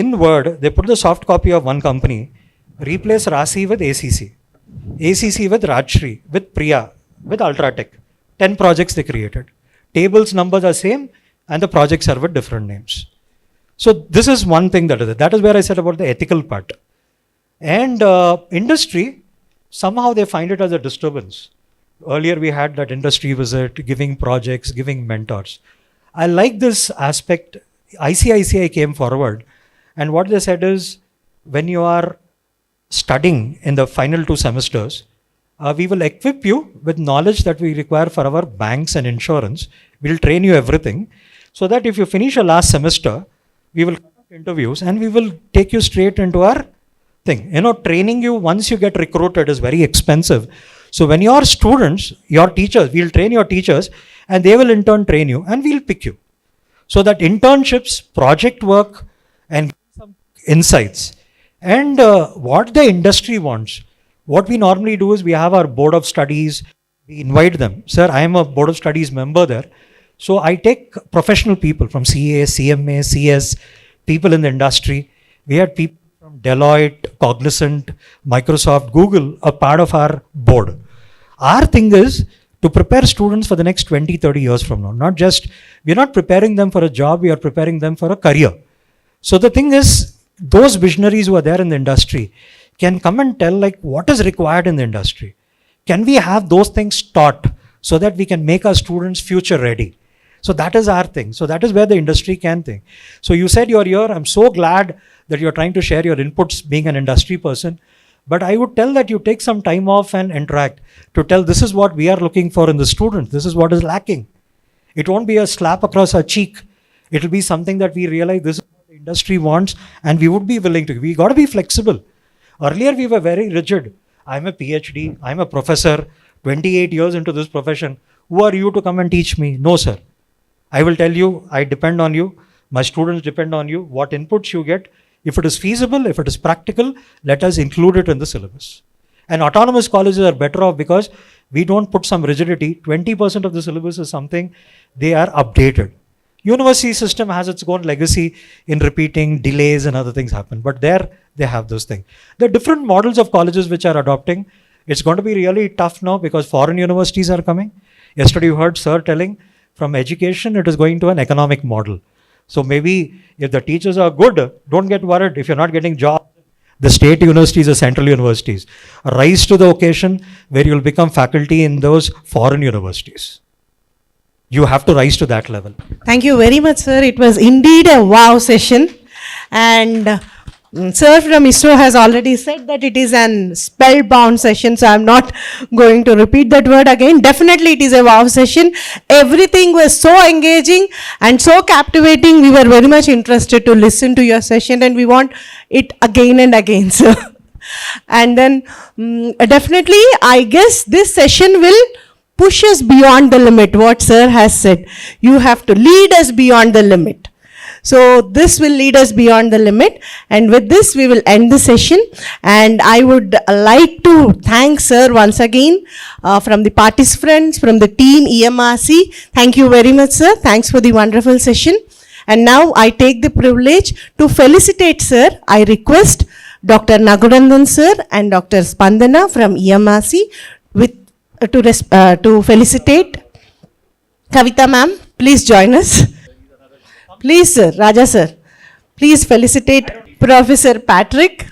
in Word, they put the soft copy of one company, replace Rasi with ACC, ACC with Rajshri, with Priya, with Ultratech. 10 projects they created. Tables numbers are same and the projects are with different names. So this is one thing that is where I said about the ethical part. And industry, somehow they find it as a disturbance. Earlier we had that industry visit, giving projects, giving mentors. I like this aspect. ICICI came forward and what they said is, when you are studying in the final 2 semesters, we will equip you with knowledge that we require for our banks and insurance. We will train you everything so that if you finish your last semester, we will conduct interviews and we will take you straight into our thing. Training you once you get recruited is very expensive. So when your students, your teachers, we will train your teachers and they will in turn train you and we will pick you. So that internships, project work and some insights. And what the industry wants, what we normally do is we have our board of studies, we invite them. Sir, I am a board of studies member there. So I take professional people from CA, CMA, CS, people in the industry. We had people from Deloitte, Cognizant, Microsoft, Google, a part of our board. Our thing is to prepare students for the next 20, 30 years from now. Not just, we're not preparing them for a job, we are preparing them for a career. So the thing is, those visionaries who are there in the industry can come and tell what is required in the industry. Can we have those things taught so that we can make our students future ready? So that is our thing. So that is where the industry can think. So you said you're here. I'm so glad that you're trying to share your inputs being an industry person. But I would tell that you take some time off and interact to tell this is what we are looking for in the students. This is what is lacking. It won't be a slap across our cheek. It will be something that we realize this is what the industry wants and we would be willing to. We got to be flexible. Earlier we were very rigid. I'm a PhD, I'm a professor, 28 years into this profession. Who are you to come and teach me? No, sir. I will tell you, I depend on you. My students depend on you. What inputs you get, if it is feasible, if it is practical, let us include it in the syllabus. And autonomous colleges are better off because we don't put some rigidity. 20% of the syllabus is something they are updated. University system has its own legacy in repeating, delays and other things happen. But there they have those things. There are different models of colleges which are adopting. It's going to be really tough now because foreign universities are coming. Yesterday you heard Sir telling from education it is going to an economic model. So maybe if the teachers are good, don't get worried if you're not getting jobs. The state universities or central universities rise to the occasion where you'll become faculty in those foreign universities. You have to rise to that level. Thank you very much, sir. It was indeed a wow session. And sir from ISRO has already said that it is an spellbound session, so I'm not going to repeat that word again. Definitely it is a wow session. Everything was so engaging and so captivating. We were very much interested to listen to your session and we want it again and again, sir. And then definitely I guess this session will push us beyond the limit, what sir has said. You have to lead us beyond the limit. So this will lead us beyond the limit. And with this, we will end the session. And I would like to thank Sir once again from the participants, from the team EMRC. Thank you very much, Sir. Thanks for the wonderful session. And now I take the privilege to felicitate, Sir. I request Dr. Nagudandan, Sir, and Dr. Spandana from EMRC to felicitate. Kavita ma'am, please join us. Please, sir, Raja sir, please felicitate Professor Patrick.